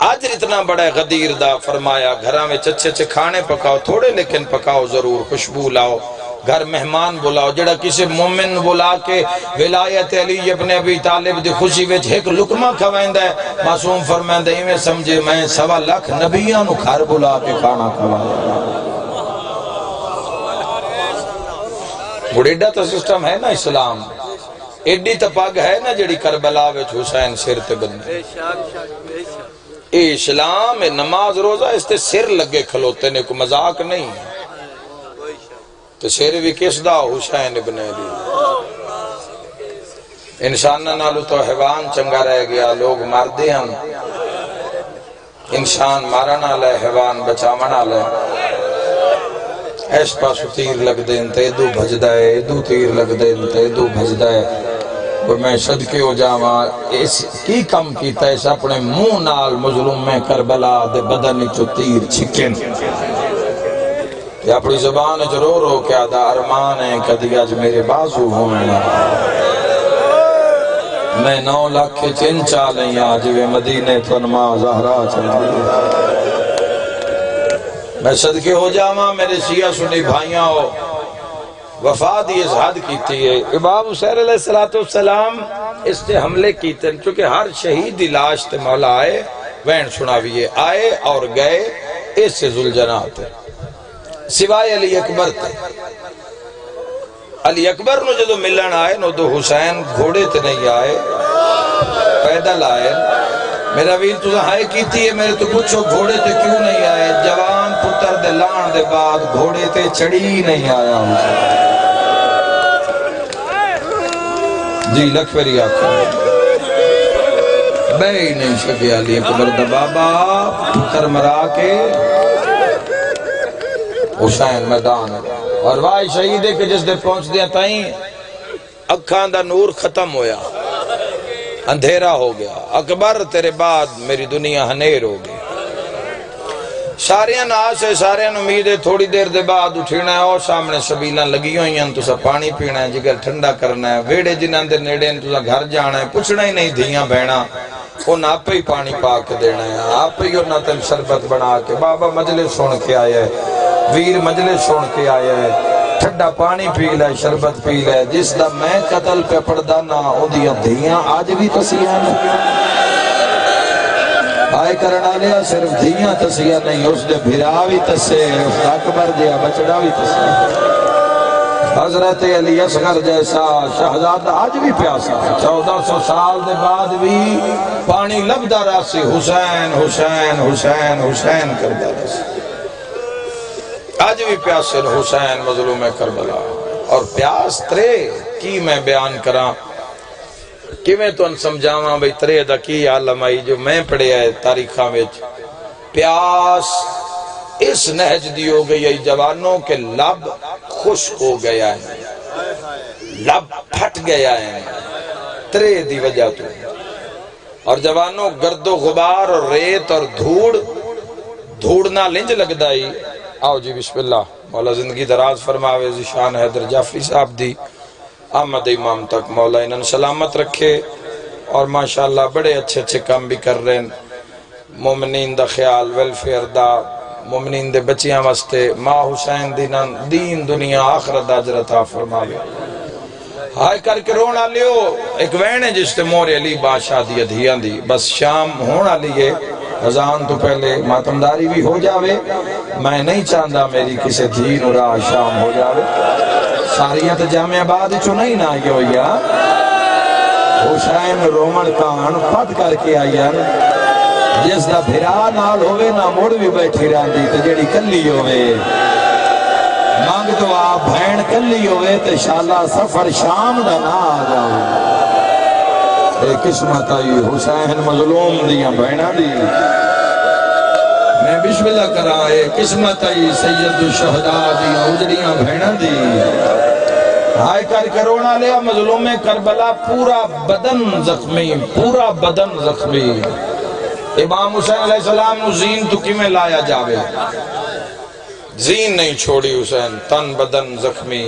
آجر اتنا بڑا ہے غدیر دا فرمایا گھراں میں اچھے کھانے پکاؤ تھوڑے لیکن پکاؤ ضرور خوشبو لاؤ گھر مہمان بلاؤ جڑا کسی مومن بلا کے ولایت علی ابن ابی طالب دی خوشی وچ 1 لقمہ کھوائندا ہے معصوم فرمائندا ایویں سمجھے میں 1.25 لاکھ نبیاں نو گھر بلا کے کھانا کھوایا بڑیڈا تو سسٹم ہے نا اسلام ایڈی تپاگ ہے نا جڑی کربلا وچ حسین سر تے بندے اے اسلام نماز روزہ اس تے سر لگے کھلوتے نے کوئی مذاق نہیں تو سر بھی کس دا حسین ابن علی انسان نالو تو حیوان چنگا رہ گیا لوگ مار دے ہم انسان مارا نہ لے حیوان بچاوا نہ لے ایس پاسو تیر لگ دین تے دو بھجدہ ہے ادو تیر لگ دین تے دو بھجدہ ہے اور میں صدقے ہو جاواں اس کی کم کیتا ہے اس اپنے منہ نال مظلوم میں کربلا دے بدن چو تیر چھکن کہ اپنی زبان جو رو کیا دا ارمان ہے کدی آج میرے بازو ہونا میں 9 لاکھ چن چالیں آج وے مدینے تو نماز زہرا چلتی میں صدقے ہو جاواں میرے شیعہ سنی بھائیاں ہو وفات یہ حد کیتی ہے امام حسین علیہ السلام اس نے حملے کیتے چونکہ ہر شہید لاش تے مولا آئے وین سناویے آئے اور گئے اس سے ذوالجناح سوائے علی اکبر تے علی اکبر نو جدو ملن آئے نو دو حسین گھوڑے تے نہیں آئے پیدل آئے میرا ویل تو ہائے کیتی ہے میرے تو پوچھو گھوڑے تے کیوں نہیں آئے جوان پتر دے لان دے بعد گھوڑے تے چڑھی نہیں آیا جی لکھ پھری آکھا بے ہی نہیں سکے علی اکبر دا بابا پتر مرا کے حسین میدان اور وائی شہید ہے کہ جس دے پہنچ دیا تائیں اکھان دا نور ختم ہویا اندھیرا ہو گیا اکبر تیرے بعد میری دنیا ہنیر ہو گئی سارے ناس ہے، سارے امید ہے تھوڑی دیر دے بعد اٹھنا ہے، اور سامنے سبیلاں لگی ہوئی ہیں، تسا پانی پینا ہے، جگر ٹھنڈا کرنا ہے، ویڑے جنہاں دے نیڑے تسا گھر جانا ہے، پوچھنا ہی نہیں دھیاں بہنا، ان آپ ہی پانی پا کے دینا ہے، آپ ہی انہاں تن شربت بنا کے، بابا مجلس سن کے آیا ہے، ویر مجلس سن کے آیا ہے، ٹھنڈا پانی پی لے، شربت پی لے، جس دا میں قتل پہ پڑھدا نا اودیاں دھیاں آج بھی تسیاں آئے کرنا لیا، صرف دھیاں تسیاں نہیں، اس دے بھرا بھی تسے، اس دا اکبر دیا بچڑا بھی تسے، حضرت علی اصغر جیسا شہزادہ آج بھی پیاسا، 1400 سال دے بعد بھی پانی لبدا راسی، حسین حسین حسین حسین کردہ راسی، آج بھی پیاسے حسین مظلوم کربلا، اور پیاس ترے کی میں بیان کراں، کہ میں تو ان سمجھاواں بھئی ترے دا کی عالم آئی جو میں پڑھے آئے تاریخاں وچ، پیاس اس نہج دی ہو گئی ہے جوانوں کے لب خشک ہو گیا ہے، لب پھٹ گیا ہے ترے دی وجہ تو، اور جوانوں گرد و غبار اور ریت اور دھوڑنا لنج لگ دائی۔ آؤ جی بسم اللہ، مولا زندگی دراز فرماوے، ذیشان حیدر جعفری صاحب دی احمد امام تک مولا انہاں سلامت رکھے، اور ماشاءاللہ بڑے اچھے اچھے کام بھی کر رہے ہیں، مومنین دا خیال ویلفیئر دا، مومنین دے بچیاں واسطے، ماں حسین دین دنیا آخرت اجر عطا فرماوے۔ ہائے کر کے رونا لیو، ایک وین ہے جس تے مور علی بادشاہ دی ادھیاں دی، بس شام ہونا لیے، اذان تو پہلے ماتمداری بھی ہو جاوے، میں نہیں چاہتا میری کسی دین اور شام ہو جاوے، ساریت جامعہ بعد چو نہیں نہ آئی ہوئی، حسین رومن کان پت کر کے آئی، جس دا بھرا نال ہوئے نہ موڑ بھی بیٹھی رہن دی، تو جیڑی کلی ہوئے مانگ تو آپ بھین کلی ہوئے، تو انشاءاللہ سفر شام دا نہ آ جاؤ، اے قسمت آئی حسین مظلوم دیاں بہنہ دی، میں بسم اللہ کرا، اے قسمت آئی سید الشہداء دیاں اجڑیاں بہنہ دی، ہائے کر کرونا لیا مظلوم کربلا، پورا بدن زخمی، پورا بدن زخمی، امام حسین علیہ السلام نو زین تو کی میں لایا جاوے، زین نہیں چھوڑی حسین، تن بدن زخمی،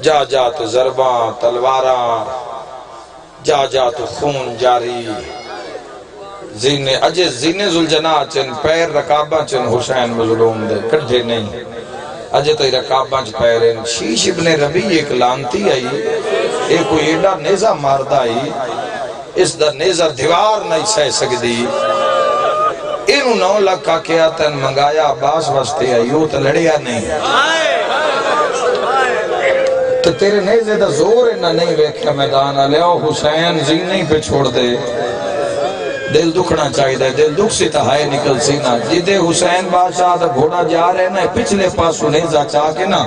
جا جا تو ضرباں تلواراں، جا جا تو خون جاری، اجے زین ذوالجناح چن، پیر رکابہ چن، حسین مظلوم دے کڑھے نہیں، اجے تو رکابہ چن پیرین، شیش ابن ربی ایک لانتی آئی، ایک کوئی ایڈا نیزہ ماردہ آئی، اس دا نیزہ دیوار نہیں سہ سکدی، انہوں 9 لاکھ کا کیا تن منگایا عباس واسطے آئیو تو لڑیا نہیں، تو تیرے نیزے دا زور انہا نہیں ویکھیا میدان آلیاؤ، حسین زین نہیں پہ چھوڑ دے، دل دکھنا چاہی دے، دل دکھ سی تہائے نکل سی نا، جدے حسین بادشاہ دا گھوڑا جا رہے نا، پچھلے پاسو نیزہ چاہ کے نا،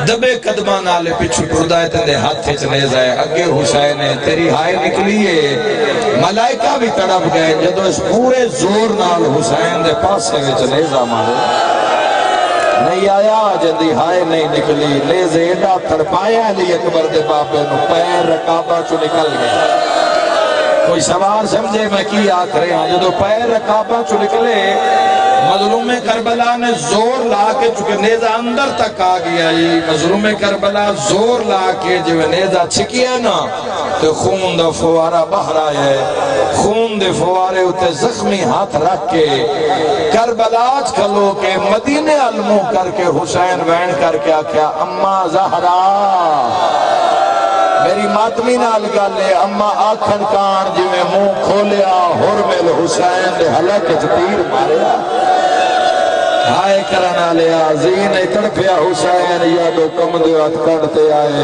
دبے قدمان آلے پچھو پردائے تندے ہاتھے چنیزہ ہے، اگے حسین ہے، تیری ہائے نکلیے، ملائکہ بھی تڑپ گئے، جدو اس پورے زور نال حسین دے پاسے میں چنیزہ مارے، نہیں آیا جدی ہائے نہیں نکلی، نیزے ایڈا تڑپایا علی اکبر دے باپے نو، پیر رکابہ چو نکل گئے، کوئی سوار سمجھے میں کی آکھ رہے ہیں، جدو پیر رکابہ چو نکلے، مظلوم کربلا نے زور لا کے، چونکہ نیزہ اندر تک آ گیا، مظلوم کربلا زور لا کے جو نیزہ چھکیا نا، تو خون دا فوارہ باہر آیا ہے، خون دے فوارے اتے زخمی ہاتھ رکھ کے، کربلاج کھلو کے مدینے علموں کر کے، حسین وین کر کے آکھیا، اماں زہرا میری ماتمی نال گالے، اماں آکھن کان جو میں منہ کھولیا، حرمل حسین دے حلق تیر ماریا، ہائے کرنا لیا، زین تڑپیا حسین، یادو کم دیوات کرتے آئے،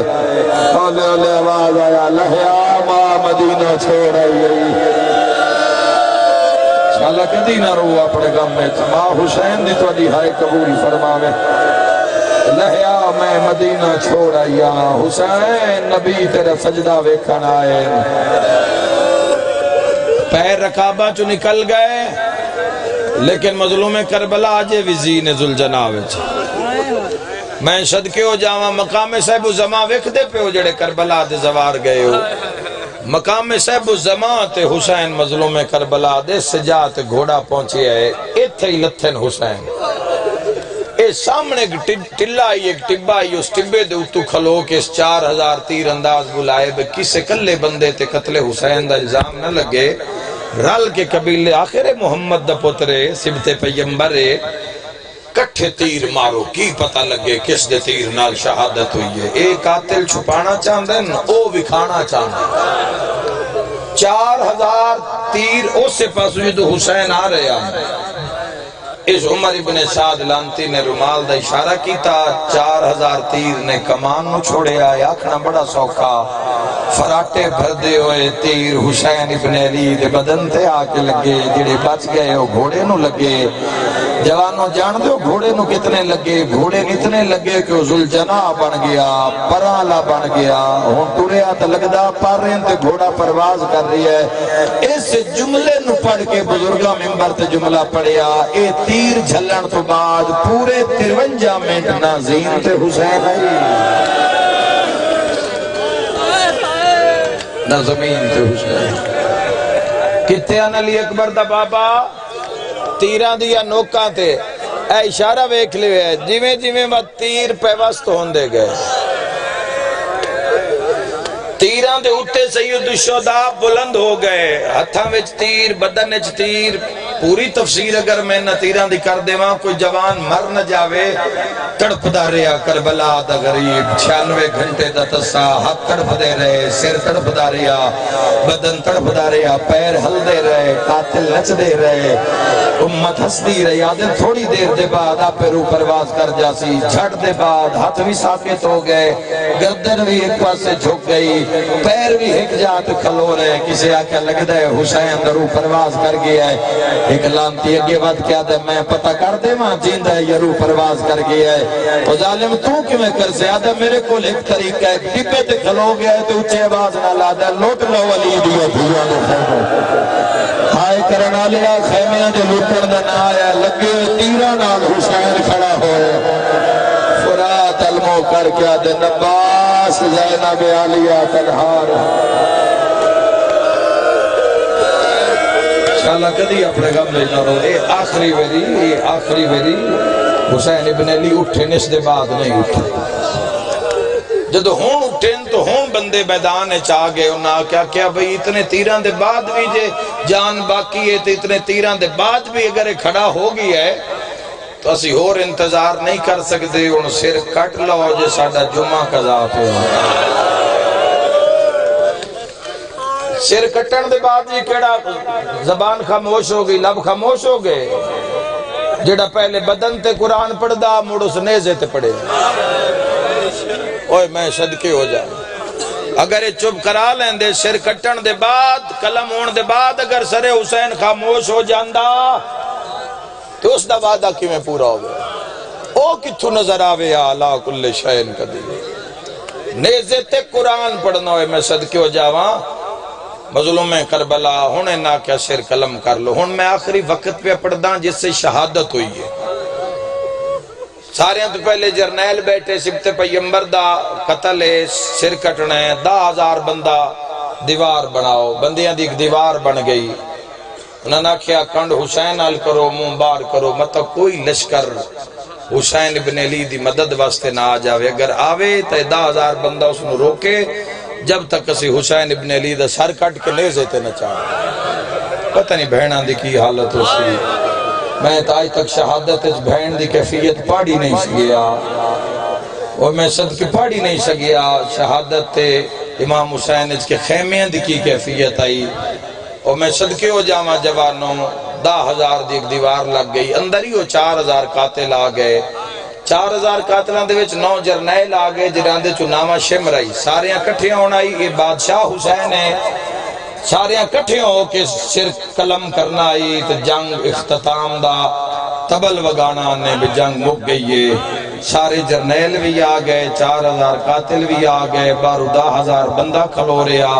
اولے اولے آواز آیا، لہیا ماں مدینہ چھوڑ آئی، انشاءاللہ کدی نہ رو اپنے غم میں، ماں حسین دی تو دی ہائے قبول فرماوے، لہیا میں مدینہ چھوڑ آیا، حسین نبی تیرا سجدہ ویکھن آئے، پیر رکابہ چو نکل گئے، لیکن مظلوم کربلا آجے بھی زین ذوالجناح وچ، میں صدقے ہو جاواں مقام صاحب و زمان ویکھ دے پہ ہو جڑے کربلا دے زوار گئے ہو، مقام صاحب الزمان تے حسین مظلوم کربلا دے سجا تے گھوڑا پہنچے ہے ایتھے ہی لتھن حسین اے سامنے ٹلہ آئی ایک ٹبہ آئی اس ٹبے دے اتو کھلو کے اس 4000 تیر انداز بلائے بے کسے کلے بندے تے قتل حسین دا الزام نہ لگے رل کے قبیلے آخر محمد دا پترے سبت پیمبرے کٹھے تیر مارو کی پتہ لگے کس دے تیر نال شہادت ہوئی ہے ایک قاتل چھپانا چاہندے او وکھانا چاہندے 4000 تیر اس سے پاس جو حسین آ رہے ہیں اس عمر ابن سعد لانتی نے رومال دا اشارہ کیتا 4000 تیر نے کمان نو چھوڑے آئے آکھنا بڑا سوکھا فراٹے بھر دے ہوئے تیر حسین ابن علی دے بدن تے آکے لگے جڑے بچ گئے وہ گھوڑے نو لگے جوانوں جان دے گھوڑے نو کتنے لگے گھوڑے اتنے لگے کہ وہ ذوالجناح بن گیا پرالا بن گیا ہون ٹوریا تا لگدا پارین تے گھوڑا پرواز کر رہی ہے اس جملے نو پڑھ کے بزرگاں ممبر تے جملہ پڑھیا اے تیر جھلن تو بعد پورے 53 منٹ نازین تے حسین آئی نہ زمین تے حسین کتے آن علی اکبر دا بابا تیران دیا نوکاں تے اے اشارہ ویکھ لے جویں جویں وہ تیر پیوست ہوندے گئے تیران دے اٹھے سید الشہداء بلند ہو گئے ہتھاں وچ تیر بدن وچ تیر پوری تفسیر اگر میں نہ تیران دی کر دے وہاں کوئی جوان مر نہ جاوے تڑپ دا رہا کربلا دا غریب 96 گھنٹے دا تسا ہاتھ تڑپ دے رہے سر تڑپ دا رہا بدن تڑپ دا رہا پیر ہل دے رہے قاتل نچ دے رہے امت ہس دی رہی آدھے تھوڑی دیر دے بعد آپ پہ رو پرواز کر جاسی جھٹ دے بعد ہاتھ بھی ساکت ہو گئے گردن بھی ایک پاس سے جھک گئی پیر بھی ایک جات کھلو رہے کسی آکے لگ دے حسین درو پرواز کر گیا ہے ایک لانتی اگے وقت کیا دے میں پتہ کر دے ماں جیندہ ہے یہ رو پرواز کر گیا ہے وہ ظالم تو کیوں میں کر سے آدھے میرے کو ایک طریقہ ہے ٹپے تے کھلو گیا ہے تو اچھے آواز نہ لا دے لوٹ لو ولی دیو بھیا دے خیمہ ہائے کرنا لیا خیمیاں دے لوٹن دا نہ آیا لگے تیران آل حسین کھڑا ہوئے فرات علمو کر کیا دے نباس زینب علیہ تنہار انشاءاللہ کدی اپنے غم لے نہ رو اے آخری ویری حسین ابن علی اٹھے نس دے بعد نہیں اٹھے جدو ہون اٹھیں تو ہون بندے میدان چاہ گئے انہاں کیا بھئی اتنے تیران دے بعد بھی جے جان باقی ہے تو اتنے تیران دے بعد بھی اگر کھڑا ہو گئی ہے تو اسی اور انتظار نہیں کر سکتے ان سر کٹ لو جے ساڑھا جمعہ قضا پہ سر کٹن دے بعد یہ کیڑا زبان خاموش ہو گئی لب خاموش ہو گئے جڑا پہلے بدن تے قرآن پڑھ دا موڑو سے نیزے تے پڑھے اوہ میں صدقے ہو جائے اگر یہ چپ کرا لیں دے سر کٹن دے بعد کلم ہون دے بعد اگر سر حسین خاموش ہو جاندہ تو اس دا وعدہ کی میں پورا ہو گیا او کتھو نظر آوے یا اللہ کل شہن کا دی نیزے تے قرآن پڑھنا ہوئے میں صدقے ہو جاواں مظلوم کربلا ہونے نہ کیا سر کلم کر لو ہون میں آخری وقت پہ پڑھدا جس سے شہادت ہوئی ہے سارے تو پہلے جرنیل بیٹھے سبت پیمبر دا قتل ہے سر کٹنے 10,000 بندہ دیوار بناؤ بندیاں دی ایک دیوار بن گئی انہوں نے کیا کنڈ حسین آل کرو منہ بار کرو مطلب کوئی لشکر حسین ابن علی دی مدد واسطے نہ آ جاوے اگر آوے تو 10,000 بندہ اس نے روکے جب تک اسی حسین ابن علی دا سر کٹ کے لے زیتے نہ چاہے پتہ نہیں بہناں دی کی حالت ہو سی میں تو آج تک شہادت اس بہن دی کیفیت پاڑی نہیں سگیا اور میں صدقے پاڑی نہیں سگیا شہادت امام حسین اس کے خیمیاں دی کی کیفیت آئی اور میں صدقے ہو جاواں جوانوں 10,000 دی ایک دیوار لگ گئی اندر ہی وہ 4,000 قاتل آ گئے 4,000 قاتلان دے وچ 9 جرنیل آ گئے جنہاں دے چ نامہ شمر آئی ساریاں کٹھیاں ہونا آئی یہ بادشاہ حسین ہے ساریاں کٹھیاں ہو کے سر قلم کرنا آئی تو جنگ اختتام دا تبل وگانا نے بھی جنگ مک گئی ہے سارے جرنیل بھی آ گئے 4,000 قاتل بھی آ گئے 12,000 بندہ کھلو رہا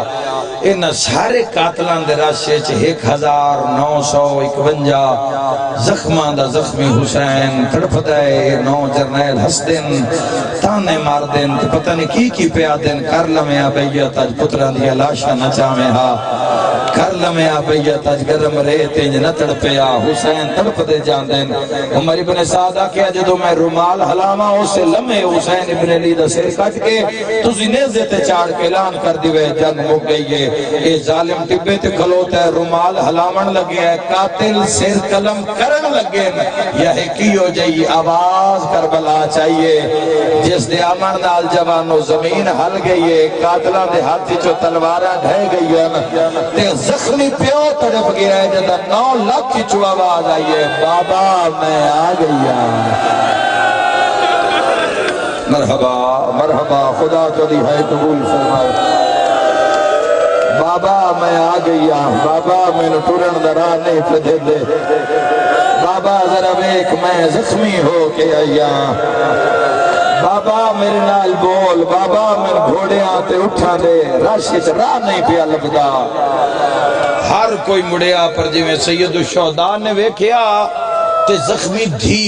ان سارے قاتلان دے راشے چھ 1951 زخمان دا زخمی حسین تڑپ دائے 9 جرنیل ہس دن تانے مار دن پتہ نہیں کی پیا دن کر لمے آبیت آج پتران دیا لاشا نچا میں ہا کر لمے آبیت آج گرم ریتے نہ تڑپیا حسین تڑپ دے جان دن عمر ابن سعدہ کیا جدو میں رومال حلاما اسے لمے حسین ابن علی دا سر کٹ کے تُسی نیزے تے چاڑ کے اعلان کر دیوے جنگ ہو گئی ہے اے ظالم ٹبے تے کھلوتا ہے رومال حلامن لگے ہے قاتل سر قلم کرن لگے یہ کی ہو جائی آواز کربلا چاہیے جس دے امن نال جوانو زمین ہل گئی ہے قاتلان دے ہاتھی چو تلوارہ ڈھے گئی ہے تے زخمی پیو تڑپ گیا ہے جدہ 9 لاکھ کی چو آواز آئی ہے بابا میں آ گئی ہوں مرحبا مرحبا خدا تو دی ہے قبول فرمائے بابا میں آ گئی ہوں بابا میں نے ٹورن درا نہیں پدے دے بابا ذرا ایک میں زخمی ہو کے آیا بابا میرے نال بول بابا میں گھوڑے آتے اٹھا دے راشت راہ نہیں پیا لبدا ہر کوئی مڑیا پر جی میں سید الشہداء نے ویکھیا تے زخمی دھی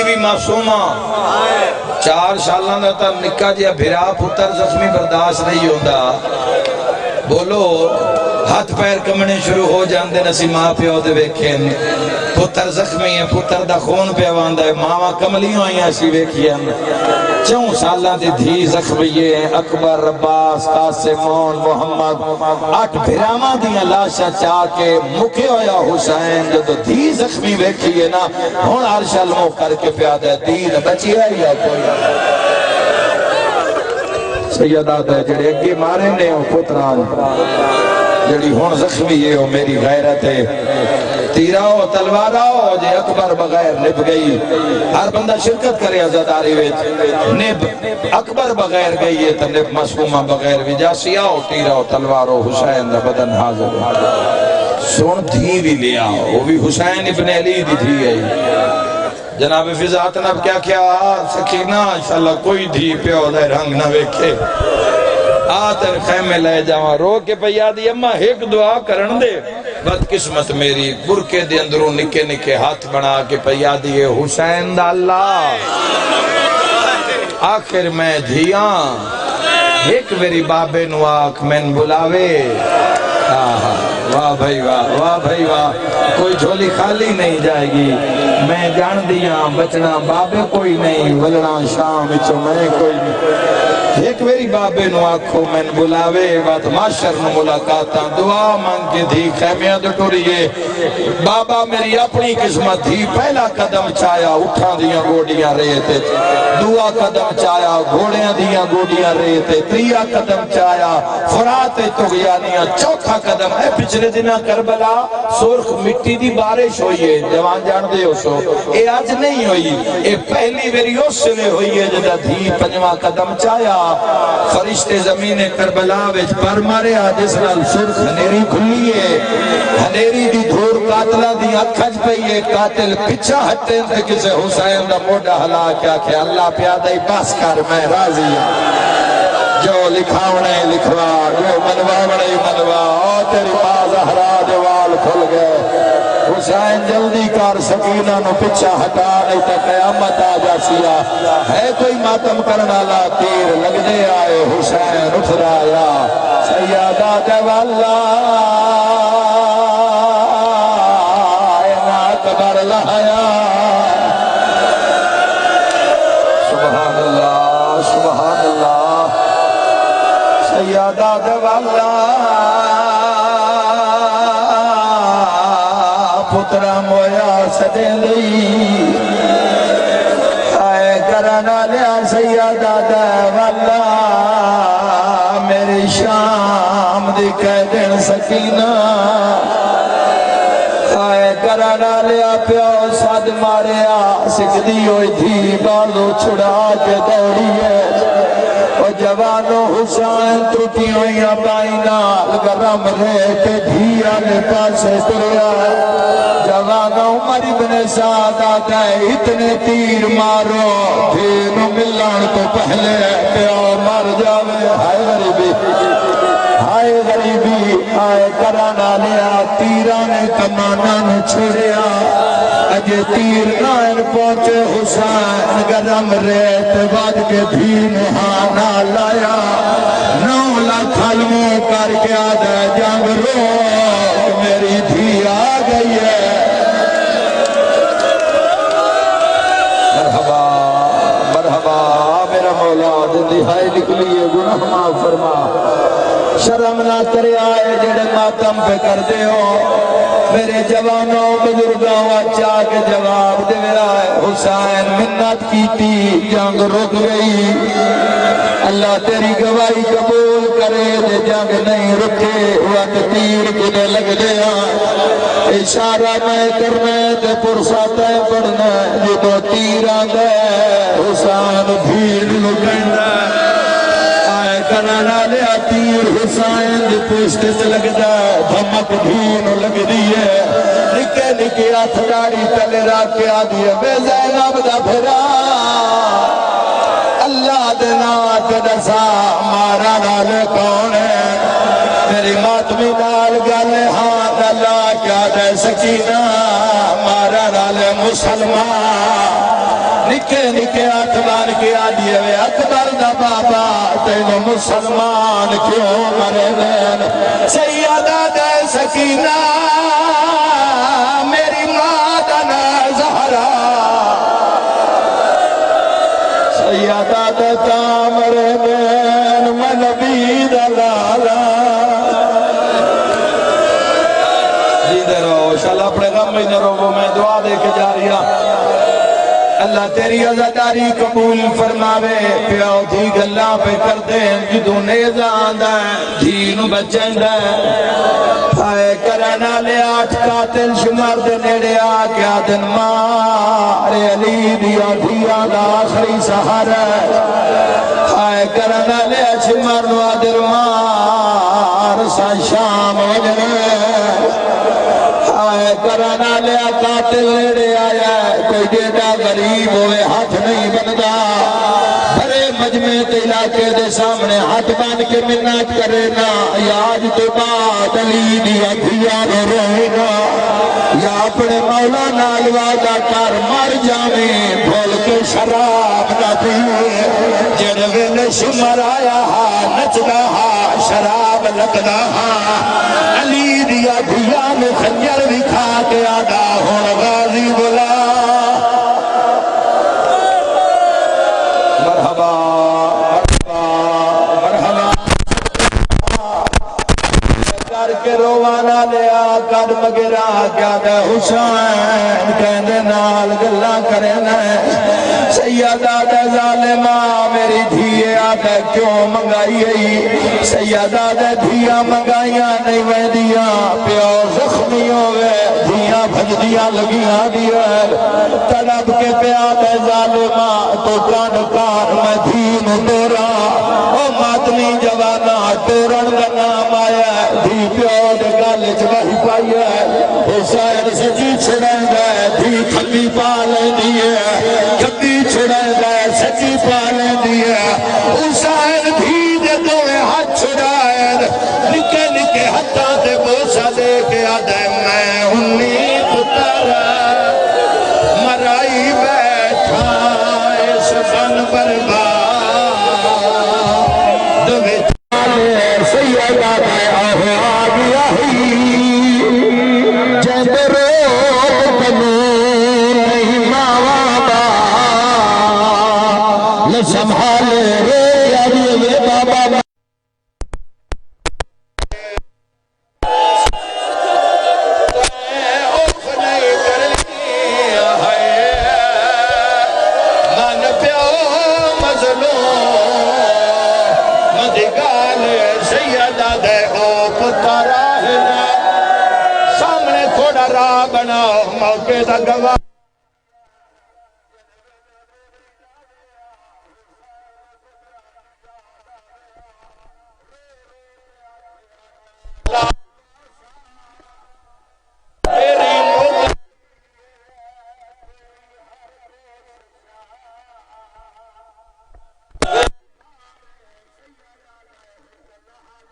بھی معصومہ 4 سالان دا تا نکا جیا بھرا پتر زخمی برداشت نہیں ہوتا بولو ہاتھ پیر کمنے شروع ہو جاندے نسی ماں پیو دے ویکھیں پتر زخمی ہے پتر دا خون پہ واندہ ہے ماما کملیوں آئی ایسی ویکھیں 4 سالان دی دھی زخمی ہے اکبر عباس قاسمون محمد 8 بھراما دیا لاشا چاہ کے مکے ہویا حسین جو دھی زخمی ویکھی ہے نا ہون عرش علمو کر کے پیادہ ہے دین بچی ہے یا کوئی سیدات ہے جڑے اگے مارے نے ہو پتران جڑی ہون زخمی ہے ہو میری غیرت ہے تیراؤ تلواراؤ جے اکبر بغیر نب گئی ہر بندہ شرکت کرے عزاداری ویچ نب اکبر بغیر گئی ہے تو نب مسئومہ بغیر بھی جاسی آؤ تیراؤ تلوارو حسین دا بدن حاضر سون دھی بھی لیا وہ بھی حسین ابن علی دی دھی ہے جناب فضات نب کیا سکینہ انشاءاللہ کوئی دھی پیو دے رنگ نہ ویکھے آتر خیمے لے جاؤں رو کے پیا دی اممہ ایک دعا کرن دے بد قسمت میری برکے دے اندروں نکے نکے ہاتھ بنا کے پیا دیئے حسین دا اللہ آخر میں دھیاں ایک میری بابے نو آنکھ میں بلاوے واہ بھائی واہ بھائی واہ کوئی جھولی خالی نہیں جائے گی میں جان دیا بچنا بابے کوئی نہیں ولنا شام اچھو میں کوئی نہیں ایک میری بابے نو آنکھوں میں بلاوے بات معاشر نو ملاقاتا دعا مانگ کے دھی خیمیاں دو ٹوریے بابا میری اپنی قسمت تھی پہلا قدم چایا اٹھا دیا گوڑیاں رہے تھے دعا قدم چایا گھوڑیاں دیا گوڑیاں رہے تھے 3 قدم چایا فرات تغیانیاں 4 قدم ہے پچھلے دنہ کربلا سرخ مٹی دی بارش ہوئی ہے جوان جان دے ہو سو اے آج نہیں ہوئی اے پہلی میری اس سے ہوئی ہے جدہ دھی 5 قدم چایا فرشتے زمین کربلا ویچ پر مارے آجس نال سرخ ہنیری کھلی ہے ہنیری دی دھور قاتلہ دی اکھج پہ یہ قاتل پچھا ہٹے تھے کسے حسین دا موڑا حلا کیا کہ اللہ پیادہ ہی پاس کر میں راضی ہوں جو لکھاونے لکھوا جو منواونے منوا اور تیری ماں زہرا دیوال کھل گئے حسین جلدی کار سکینہ نو پچھا ہٹا نہیں تا قیامت آجا سیا ہے کوئی ماتم کرنا لا تیر لگ دے آئے حسین اٹھ رایا سیادہ دیوالا اینا اکبر لہایا سبحان اللہ سبحان اللہ سیادہ دیوالا پترہ مویا سدے لئی آئے کرانا لیا سیادہ دیوالا میری شام دی قیدن سکینہ آئے کرانا لیا پیو ساد ماریا سکھ دی ہوئی تھی بالو چھڑا کے دوڑی ہے اور جوانو حسین ٹوٹی ہوئیاں بائینا گرم رہے کے دھیا نے پاسے تریا جوانو عمر ابن سعد آتا ہے اتنے تیر مارو دھینو ملان تو پہلے پیو مر جاوے ہائے غریبی ہائے آئے غریبی آئے کرانا لیا تیران کمانا نہ چھوڑیا اجے تیر نائن پہنچے حسین گرم ریت باد کے بھی نہانا لایا 9 لاکھ علموں کر کے آدھے جنگ رو میری دھی آ گئی ہے مرحبا مرحبا میرا مولا دہائی نکلی ہے گناہ معاف فرما شرم نہ کرے آئے جڑے ماتم پہ کر دے ہو میرے جوانوں بزرگوں چاہ کے جواب دے آئے حسین منت کی تھی جنگ رک گئی اللہ تیری گواہی قبول کرے دے جنگ نہیں رکھے وقت تیر کنے لگ دیا اشارہ میں کرنے دے پرساتے پڑھنا یہ تو تیران دے حسین بھیڑ لکھنا آئے کرانا لیا تیر حسین دی پوشت سے لگتا دھمک بھین لگ دیئے نکے نکے ہاتھ داڑی تلے رکھ کے آدھی ہے بے زینب دا پھرا اللہ دینا تدسا مارا نال کون ہے میری ماتمی نال گالے ہاں اللہ کیا دے سکینہ مارا نال مسلمان نکے نکے ہاتھ بان کے آدھی ہے اکبر دا بابا تینو مسلمان کیوں مرے دین سیدہ دے سکینہ میری ماں دا زہرا سیدہ دے تامرے دین میں نبی دا لالا جیدے رہو شاءاللہ اپنے غم میں نہ رو میں دعا دے کے جا رہی ہوں اللہ تیری عزاداری قبول فرماوے پیاؤ تھی گلہ پہ کر دیں جدو نیزہ آندہ ہے دین بچیں دیں آئے کرانا لے 8 قاتل شمار دے نیڑے آکیا دن مارے علی دیا دیا دا آخری سہارا آئے کرانا لے شمار نوادر مار سا شام وجنے آئے کرانا لیا قاتل نیڑے آیا کوئی ڈیٹا غریب ہوئے ہاتھ نہیں بندا بھرے مجمع علاقے دے سامنے ہاتھ بان کے منت کرے نا یا آج تو بعد علی دیا دیا روئے نا یا اپنے مولا نال وعدہ کر مر جاویں بھول کے شراب نہ پیے جڑ ویلے شمر آیا ہاں نچدا ہاں شراب لگدا ہاں علی دیا دیا میں خنجر بھی کھا کے آدھا ہون غازی بلا مرحبا مرحبا مرحبا کر کے روانا لیا قدم گرا کیا دے حسین کہندے نال گلہ کرنا سیدہ دے ظالمہ میری دھیے آدھے کیوں منگائی گئی سیدہ دے دھیا منگائیاں نہیں میں دیا پیو زخمی ہوئے دھیاں بھج دیا لگیاں دیا تڑپ کے پیا دے ظالمہ تو کانکار میں دھین تورا او ماتمی جوانا تورن کا نام آیا دھی پیو دے گالچ وہی پائی ہے حسین سے جی چھڑیں گئے دھی کھلی پالیں دیئے کبھی چھڑیں گئے سچی پالیں دیئے حسین بھی دے دوئے ہاتھ چھڑائے نکے نکے ہتھاں دے بوسا دے کے آدھے میں انہی پتر مرائی بیٹھا اس فن برباد دوے چالے سیدہ دے آہو آگیا ہی جب رو قانون نہیں ماوا با سنبھالے رے یاری میں بابا سامنے تھوڑا راہ بناؤ موقع دا گواہ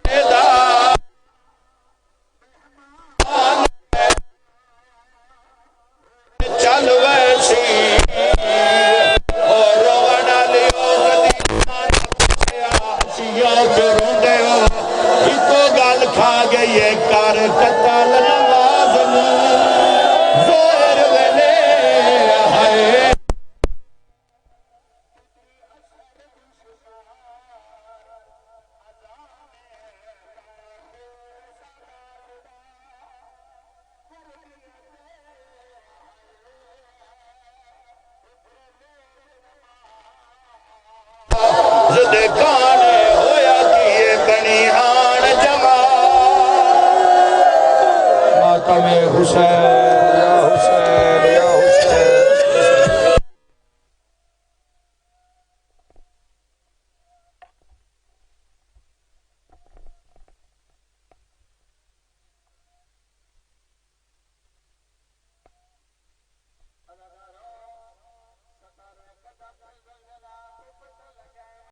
دا دکھانے ہویا کیے بنی آن جمع ماتم حسین